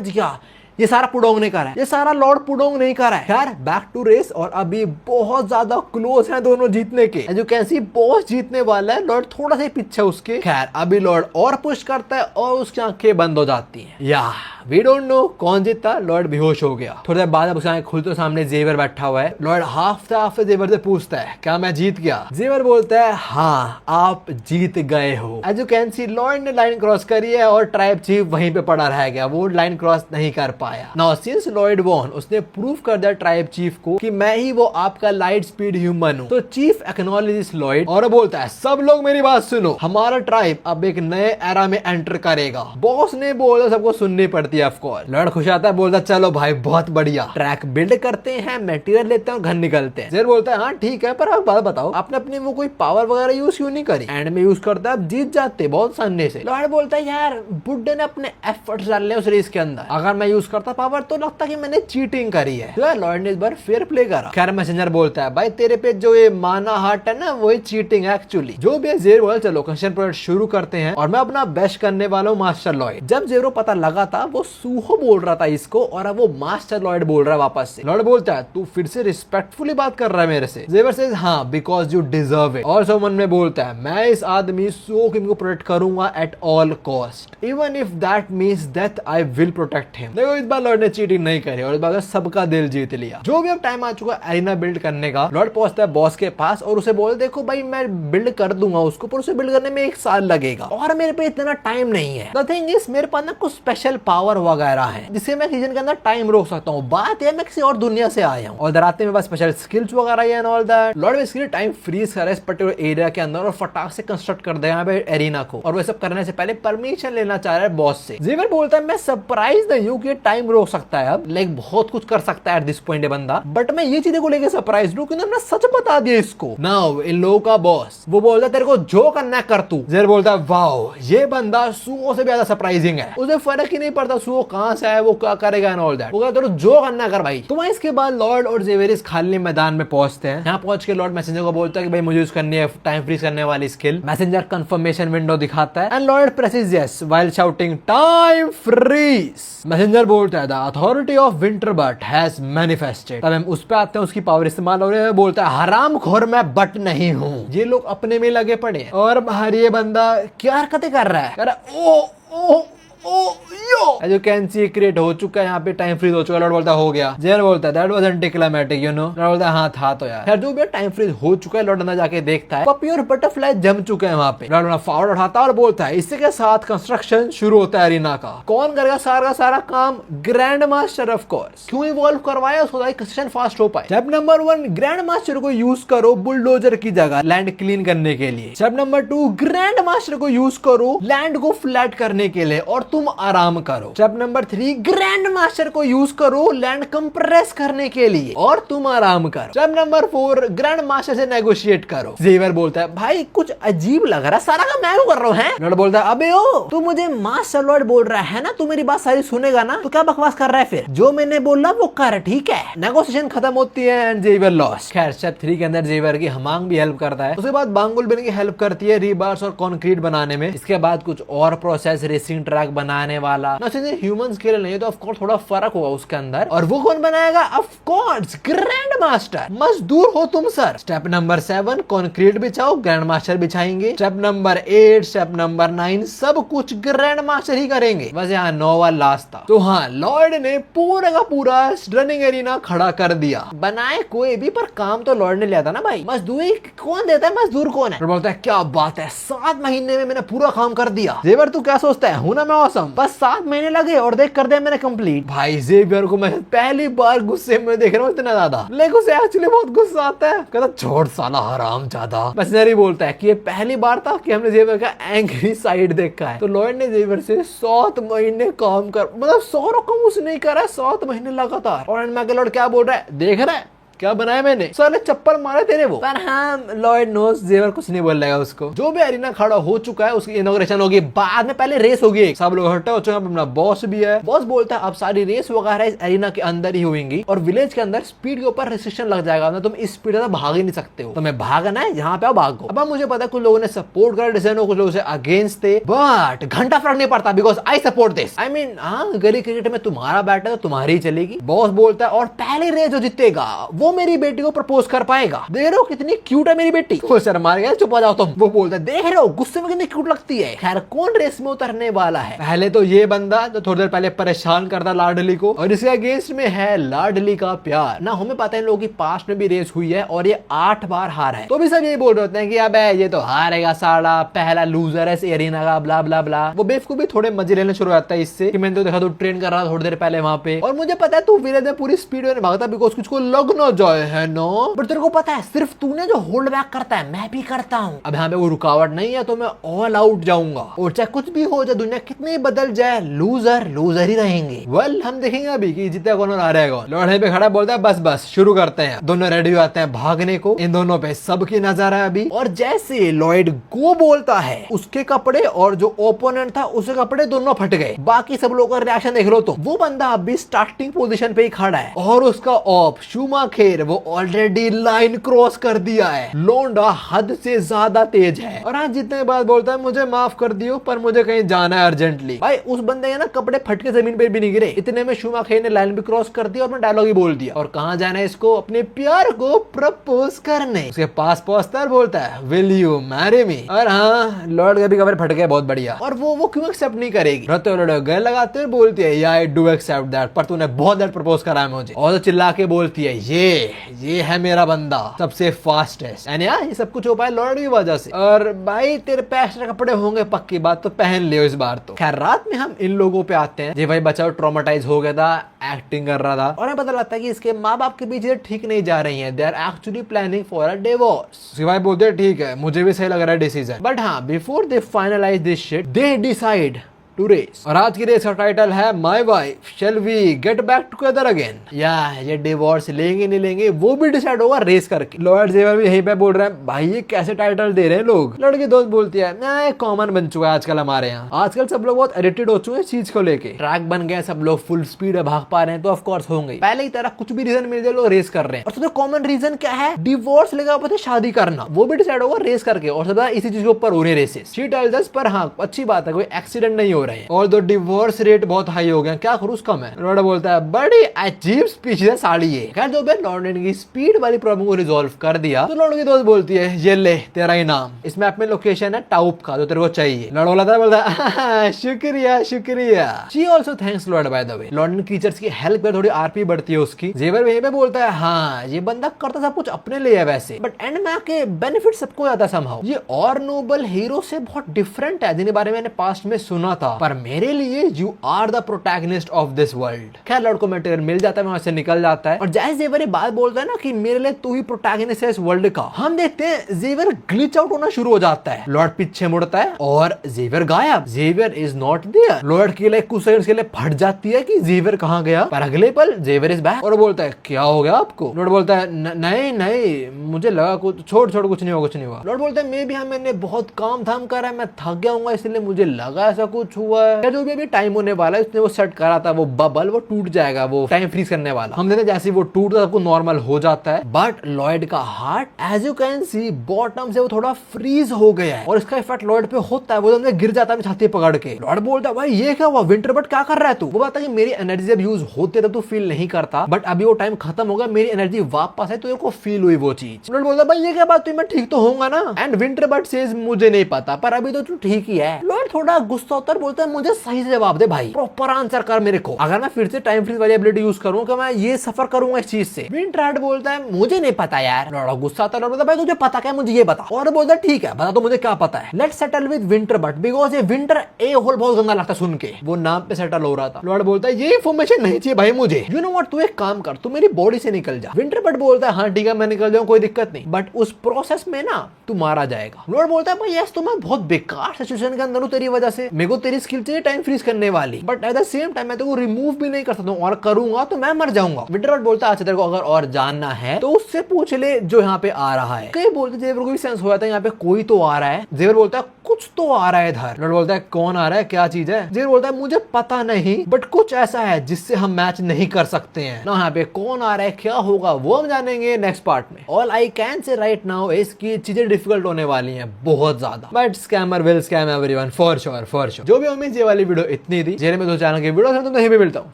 गया ये सारा पुडोंग ने करा है, ये सारा लॉर्ड पुडोंग नहीं करा है। खैर बैक टू रेस और अभी बहुत ज्यादा क्लोज हैं दोनों जीतने के। As you can see boss जीतने वाला है, लॉर्ड थोड़ा सा पीछे उसके। खैर अभी लॉर्ड और पुश करता है और उसकी आंखें बंद हो जाती हैं। या वी डोंट नो कौन जीता, लॉर्ड बेहोश हो गया। थोड़ी देर बाद उसकी आंखें खुलते सामने जेवर बैठा हुआ है। लॉर्ड हाफ जेवर से पूछता है क्या मैं जीत गया? जेवर बोलता है हाँ आप जीत गए हो। As you can see Lord ने लाइन क्रॉस करी है और ट्राइब चीफ वहीं पे पड़ा रह गया, वो लाइन क्रॉस नहीं कर पाया। नाउ सिंस लॉर्ड वॉन उसने प्रूव कर दिया ट्राइब चीफ को कि मैं ही वो आपका लाइट स्पीड ह्यूमन हूँ, तो चीफ एक्नॉलेजेस लॉर्ड और बोलता है सब लोग मेरी बात सुनो, हमारा ट्राइब अब एक नए एरा में एंटर करेगा। बॉस ने बोला सबको सुननी पड़ती है ऑफ कोर्स। लॉर्ड खुश आता है, बोलता चलो भाई बहुत बढ़िया, ट्रैक बिल्ड करते हैं, मटेरियल लेते हैं और घर निकलते हैं। जेर बोलता है हाँ ठीक है पर आप बात बताओ आपने अपनी वो कोई पावर वगैरह यूज क्यों नहीं करी? एंड में यूज करता है, जीत जाते बहुत आसानी से। लॉर्ड बोलता है यार बुड्ढे ने अपने एफर्ट्स डाले उस रेस के अंदर, अगर मैं यूज करता पावर तो लगता कि मैंने चीटिंग करी है। तो लॉर्ड ने इस बार फेयर प्ले करा। खैर मैसेंजर बोलता है भाई तेरे पे जो ये माना हार्ट है ना वही चीटिंग है एक्चुअली। जो भी जेर बोला चलो कंस्ट्रक्शन प्रोजेक्ट शुरू करते हैं और मैं अपना बेस्ट करने वाला हूँ मास्टर लॉर्ड। जब जेरो पता लगा था वो सूहो बोल रहा था इसको और अब वो मास्टर लॉर्ड बोल रहा है वापस से। लॉर्ड बोलता है तू फिर से रिस्पेक्टफुली बात कर रहा है मेरे से? जेवर सेज हाँ बिकॉज यू डिजर्व इट। और मन में बोलता है मैं इस आदमी सो किम को प्रोटेक्ट करूंगा at all cost, even if that means death I will protect him. देखो इस बार लॉर्ड ने चीटिंग नहीं करी और इस बार सबका दिल जीत लिया। जो भी अब टाइम आ चुका एरिना बिल्ड करने का, लॉर्ड पहुंचता है बॉस के पास और उसे बोल देखो भाई मैं बिल्ड कर दूंगा उसको, पर उसे बिल्ड करने में 1 साल लगेगा और मेरे पे इतना टाइम नहीं है। द थिंग इज मेरे पास ना कुछ स्पेशल पावर वगैरह है जिससे मैं किचन के अंदर टाइम रोक सकता हूँ। बात है मैं किसी और दुनिया से आया हूँ और डराते में बस स्पेशल स्किल्स वगैरह and all that. Lord basically time freeze करे इस पर्टिकुलर एरिया के अंदर और फटाक से कंस्ट्रक्ट कर दे यहाँ पे एरिना को, और वो सब करने से पहले परमिशन लेना चाह रहा है बॉस से। जेवर बोलता है मैं सरप्राइज नहीं हूँ कि टाइम रोक सकता है, अब लाइक बहुत कुछ कर सकता है एट दिस पॉइंट बंदा, बट मैं ये चीजें को लेकर सरप्राइज हूँ क्योंकि हमने सच बता दिया इसको। नाउ इन लोगों का बॉस वो बोलता है तेरे को जो करना कर तू। जेवर बोलता है वाओ ये बंदा सुओ से ज्यादा सरप्राइजिंग है, उसे फर्क ही नहीं पड़ता सुओ कहां से है वो क्या करेगा एंड ऑल दैट। वो कहता है जो करना कर भाई। तो इसके बाद लॉर्ड और जेवर इस खाली मैदान में पहुंचते हैं। यहाँ पहुंच के लॉर्ड मैसेंजर को बोलता है कि भाई मुझे यूज करनी है टाइम फ्रीज करने वाली स्किल। मैसेंजर कंफर्मेशन विंडो दिखाता है and Lord presses yes while shouting time freeze. Messenger बोलता है the authority of Winterbutt has manifested. तब हम उस पे आते हैं, उसकी पावर इस्तेमाल हो रही है। बोलता है हरामखोर मैं बट नहीं हूँ। ये लोग अपने में लगे पड़े हैं और बाहर ये बंदा क्या हरकतें कर रहा है, ओ ओ ओ यो जो कैन सी क्रिएट हो चुका है, यहाँ पे टाइम फ्रीज हो चुका है। लॉर्ड बोलता हो गया, जेल बोलता है that was anti climatic you know. Lord बोलता है हाँ था तो यार। खैर जो भी टाइम फ्रीज हो चुका है, लॉर्ड अंदर जाके देखता है पपी और बटरफ्लाई जम चुके हैं वहाँ पे। लॉर्ड अपना फावड़ उठाता है और बोलता है इसी के साथ कंस्ट्रक्शन शुरू होता है एरिना का। कौन करेगा सारा का सारा काम? Grand master of course. क्यों इवॉल्व करवाया उसको ताकि कंस्ट्रक्शन फास्ट हो पाए। स्टेप नंबर 1, ग्रैंड मास्टर को यूज करो बुलडोजर की जगह लैंड क्लीन करने के लिए। स्टेप नंबर 2, ग्रैंड मास्टर को यूज करो लैंड को फ्लैट करने के लिए और तुम आराम करो। स्टेप नंबर 3, ग्रैंड मास्टर को यूज करो लैंड कंप्रेस करने के लिए और तुम आराम करो। स्टेप नंबर 4, ग्रैंड मास्टर से नेगोशिएट करो। जेवर बोलता है भाई कुछ अजीब लग रहा है, सारा का मैं कर रहा हूँ। लॉर्ड बोलता है अबे ओ तू मुझे मास्टर लॉर्ड बोल रहा है ना, तू मेरी बात सारी सुनेगा ना, तो क्या बकवास कर रहा है? फिर जो मैंने बोला वो कर, ठीक है। नेगोशिएशन खत्म होती है एंड जेवर लॉस्ट। खैर स्टेप 3 के अंदर जेवर की हमांग भी हेल्प करता है। उसके बाद बांगुल बिन की हेल्प करती है रीबार्स और कंक्रीट बनाने में। इसके बाद कुछ और प्रोसेस रेसिंग ट्रैक बनाने वाला ह्यूमंस के लिए नहीं, तो ऑफ कोर्स थोड़ा फर्क होगा उसके अंदर। और वो कौन बनाएगा? Of course grand master. मजदूर हो तुम सर। स्टेप नंबर 7, कंक्रीट बिछाओ, ग्रैंड मास्टर बिछाएंगे। स्टेप नंबर 8, स्टेप नंबर 9 सब कुछ ग्रैंड मास्टर ही करेंगे। बस यहाँ 9वां लास्ट था। तो हाँ लॉर्ड ने पूरा का पूरा रनिंग एरिना खड़ा कर दिया। बनाए कोई भी पर काम तो लॉर्ड ने लिया था ना भाई। मजदूरी कौन देता है? मजदूर कौन है? बोलता है क्या बात है, 7 महीने में मैंने पूरा काम कर दिया। जेवर तू क्या सोचता है, हूं ना मैं ऑसम? बस 7 महीने लगे और देख कर दिया मैंने कंप्लीट। भाई जेवियर को मैं पहली बार गुस्से में देख रहा हूँ इतना ज्यादा, लेकिन उसे एक्चुअली बहुत गुस्सा आता है। कहता छोड़ साला हराम ज्यादा। बस नहीं बोलता है कि ये पहली बार था कि हमने जेवियर का एंग्री साइड देखा है। तो लॉर्ड ने जेवियर से 7 महीने काम कर, मतलब 100 रकम उसने नहीं करा, 7 महीने लगातार। और लॉर्ड क्या बोल रहा है, देख रहा है क्या बनाया मैंने? साले चप्पल मारे तेरे वो। पर हाँ लॉर्ड नोस जेवर कुछ नहीं बोल लेगा उसको। जो भी एरिना खड़ा हो चुका है उसकी इनॉग्रेशन होगी बाद में, पहले रेस होगी। सब लोग हटे हो चुके हैं, अपना बॉस भी है। बॉस बोलता है अब सारी रेस वगैरह इस एरिना के अंदर ही होंगी और विलेज के अंदर स्पीड के ऊपर रिस्ट्रिक्शन लग जाएगा ना, तुम इस स्पीड से भाग ही नहीं सकते हो। तुम्हें भागना है जहाँ पे भागो। अब मुझे पता है कुछ लोगों ने सपोर्ट करा डिसीजन को, कुछ लोगों से अगेंस्ट थे, बट घंटा फर्क नहीं पड़ता because I support this. I mean हाँ गली क्रिकेट में तुम्हारा बैट है तो तुम्हारी चलेगी। बॉस बोलता है और पहली रेस जो जीतेगा वो मेरी बेटी को प्रपोज कर पाएगा। देख रहे हो कितनी क्यूट है मेरी बेटी। वो सर मार गया, चुप हो जाओ तुम। वो बोलता है देख रहे हो गुस्से में कितनी क्यूट लगती है। खैर कौन रेस में उतरने वाला है? पहले तो ये बंदा जो थोड़ी देर पहले परेशान करता लाडली को, और इसके अगेंस्ट में है लाडली का प्यार ना। हमें पता है इन लोगों की पास्ट में भी रेस हुई है और ये 8 बार हारा है। तो भी सब यही बोल रहे होते हैं कि अब ये तो हारेगा साला, पहला लूजर है इस एरिना का, ब्ला ब्ला ब्ला। वो बेवकूफ भी थोड़े मजे लेने शुरू होता है इससे कि मैंने तो देखा तो ट्रेन कर रहा था थोड़ी देर पहले वहां पे, और मुझे पता है तू विलेज में पूरी स्पीड में भागता बिकॉज कुछ को लग ना जाए है नो। बट तेरे को पता है सिर्फ तूने जो होल्ड बैक करता है मैं भी करता हूँ। अब यहाँ पे वो रुकावट नहीं है तो मैं ऑल आउट जाऊंगा, और चाहे कुछ भी हो जाए, दुनिया कितनी बदल जाए, लूजर लूजर ही रहेंगे। वेल हम देखेंगे अभी कि जीतेगा कौन और हारेगा कौन। लॉर्ड पे खड़ा बोलता है बस बस शुरू करते हैं। दोनों रेडी हो जाते हैं भागने को। इन दोनों पे सबकी नजर है अभी। और जैसे लॉर्ड गो बोलता है उसके कपड़े और जो ओपोनेंट था उसके कपड़े दोनों फट गए। बाकी सब लोगों का रिएक्शन देख लो तो वो बंदा अभी स्टार्टिंग पोजीशन पे ही खड़ा है और उसका ऑफ शूमाखेर वो ऑलरेडी लाइन क्रॉस कर दिया है। लोंडा हद से ज्यादा तेज है। और हाँ जितने बार बोलता है मुझे माफ कर दियो पर मुझे कहीं जाना है अर्जेंटली। भाई उस बंदे के ना कपड़े फट के जमीन पे भी नहीं गिरे, इतने में शूमाखेर ने लाइन भी क्रॉस कर दिया और मैं डायलॉग ही बोल दिया। और कहाँ जाना है इसको? अपने प्यार को प्रपोज करने। उसके पास पहुंचता है, बोलता है विल यू मैरी मी। और हाँ लॉर्ड के भी कपड़े फट गए, बहुत बढ़िया। और वो क्यों एक्सेप्ट नहीं करेगी? गले लगाते हुए बोलती है या आई डू एक्सेप्ट दैट, पर तूने बहुत देर प्रपोज करा है मुझे। और तो चिल्ला के बोलती है ये है मेरा बंदा सबसे फास्टेस्ट। एंड यार ये सब कुछ हो पाया लॉर्ड की वजह से। और भाई तेरे पे एक्स्ट्रा कपड़े होंगे पक्की बात, तो पहन लियो इस बार तो। खैर रात में हम इन लोगों पे आते हैं। ये भाई बच्चा ट्रॉमेटाइज हो गया था, एक्टिंग कर रहा था, और हमें पता लगता है कि इसके माँ बाप के बीच ठीक नहीं जा रही हैं। They are actually planning for a divorce. उसके भाई बोलते हैं ठीक है मुझे भी सही लग रहा है डिसीजन, बट हाँ before they finalize this shit they decide to race. और आज की रेस का टाइटल है my wife shall we get back together again. या ये डिवोर्स लेंगे नहीं लेंगे वो भी डिसाइड होगा रेस करके। लॉर्ड जेवर भी यहीं पे बोल रहे हैं भाई ये कैसे टाइटल दे रहे हैं लोग। लड़की दोस्त बोलती है ना कॉमन बन चुका है आजकल हमारे यहाँ। आजकल सब लोग बहुत एडिक्टेड हो चुके हैं इस चीज को लेके। ट्रैक बन गए, सब लोग फुल स्पीड में भाग पा रहे हैं, तो ऑफकोर्स होंगे। पहले की तरह कुछ भी रीजन मिल जाए लोग रेस कर रहे हैं। और सबसे कॉमन रीजन क्या है? डिवोर्स लेगा पता शादी करना। वो भी डिसाइड होगा रेस करके, और सबसे इसी चीज के ऊपर हो रहे रेसेस। शी टेल्स अस, पर हाँ अच्छी बात है कोई एक्सीडेंट नहीं हो हो रहे हैं और दो डिवोर्स रेट बहुत हाई हो गया, क्या करूँ उसका मैं। लॉर्ड बोलता है बड़ी अजीब स्पीच है साली ये। खैर जो भी लॉर्ड ने स्पीड वाली प्रॉब्लम को रिजॉल्व कर दिया तो लॉर्ड की दोस्त बोलती है ये ले तेरा ही नाम, इस मैप में लोकेशन है टाउप का जो तेरे को चाहिए। लॉर्ड बोलता है शुक्रिया शुक्रिया। She also thanks Lord by the way. Lord ने क्रीचर्स की हेल्प कर थोड़ी आरपी बढ़ती है उसकी। जेवर वहीं पे बोलता है हाँ ये बंदा करता सब कुछ अपने लिए है वैसे, बट एंड में आके बेनिफिट सबको ज्यादा समहाउ। ये और नोबल हीरो से बहुत डिफरेंट है जिनके बारे में मैंने पास्ट में सुना था, पर मेरे लिए you are the protagonist of this world. खैर लॉर्ड को मटेरियल मिल जाता है, वहां से निकल जाता है और जैसे जेवर ये बात बोलता है ना कि मेरे लिए तू ही प्रोटैगनिस्ट है इस वर्ल्ड का, हम देखते हैं जेवर ग्लिच आउट होना शुरू हो जाता है। लॉर्ड पीछे मुड़ता है और जेवर गायब, जेवर इज नॉट देयर। लॉर्ड के लिए कुछ सेकंड्स के लिए फट जाती है कि जेवर कहां गया, पर अगले पल जेवर इज बैक और बोलता है क्या हो गया आपको। लॉर्ड बोलता है नहीं नहीं मुझे लगा कुछ छोड़ कुछ नहीं हुआ कुछ नहीं हुआ। लॉर्ड बोलता है मे भी हाँ मैंने बहुत काम धाम करा है, मैं थक गया हूँ इसलिए मुझे लगा ऐसा कुछ हुआ है। जो भी अभी टाइम होने वाला है उसने वो सेट करा था वो बबल वो टूट जाएगा, वो टाइम फ्रीज करने वाला। हम देखते जैसे वो टूटता सबको नॉर्मल हो जाता है, बट लॉयड का heart as you can see bottom से वो थोड़ा फ्रीज हो गया है और इसका इफेक्ट लॉयड पे होता है, वो तो गिर जाता है छाती पकड़ के। लॉयड बोलता है भाई ये क्या हुआ विंटर बट क्या कर रहा है तू। वो बात है कि मेरी एनर्जी जब यूज होती है तब तू फील नहीं करता, बट अभी वो टाइम खत्म हो गया, मेरी एनर्जी वापस है तो फील हुई वो चीज। लॉयड बोलता है भाई ये क्या बात हुई, मैं ठीक तो होऊंगा ना। एंड विंटर बट सेज मुझे नहीं पता पर अभी तो तू ठीक ही है। लॉयड थोड़ा गुस्सा होता है, बोलता है मुझे सही से जवाब दे भाई, प्रॉपर आंसर कर मेरे को, अगर मैं फिर से टाइम फ्रीज वाली एबिलिटी यूज करूं कि मैं ये सफर करूंगा इस चीज से। विंटर बोलता है मुझे नहीं पता यार। लॉर्ड गुस्सा आता है, बोलता है भाई तुझे पता क्या मुझे ये बता। और बोलता है ठीक है बता तो मुझे क्या पता है। Let's settle with winter but because ये विंटर ए होल बहुत गंदा लगता है सुन के, वो नाम पे सेटल हो रहा था। लॉर्ड बोलता है ये इन्फॉर्मेशन नहीं चाहिए भाई मुझे, यू नो व्हाट तू एक काम कर तू मेरी बॉडी से निकल जा। विंटर बट बोलता है हाँ ठीक है मैं निकल जाऊं कोई दिक्कत नहीं, बट उस प्रोसेस में ना तू मारा जाएगा। लॉर्ड बोलता है भाई यस तो मैं बहुत बेकार सिचुएशन के अंदर हूं तेरी वजह से, मेरे को तेरी स्किल चाहिए टाइम फ्रीज करने वाली, but at the same time मैं तेको रिमूव भी नहीं कर सकता हूं और करूंगा तो मैं मर जाऊंगा। विंटर बट बोलता है अच्छा तेरे को अगर और जानना है तो उससे पूछ ले जो यहाँ पे आ रहा है। कई बोलते जेवर को भी सेंस हो जाता है यहाँ पे कोई तो आ रहा है। जेवर बोलता है कुछ तो आ रहा है इधर। लॉर्ड बोलता है कौन आ रहा है क्या चीज है। जेवर बोलता है मुझे पता नहीं बट कुछ ऐसा है जिससे हम मैच नहीं कर सकते हैं ना, यहाँ पे कौन आ रहा है क्या होगा वो हम जानेंगे नेक्स्ट पार्ट में। All I can say right now इसकी चीजें डिफिकल्ट होने वाली हैं बहुत ज्यादा, but scammer will scam everyone for sure for sure. जो भी उम्मीद ये वाली वीडियो इतनी थी जेरे में तो चैनल की वीडियो से तो नहीं भी मिलता हूँ।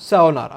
सायोनारा।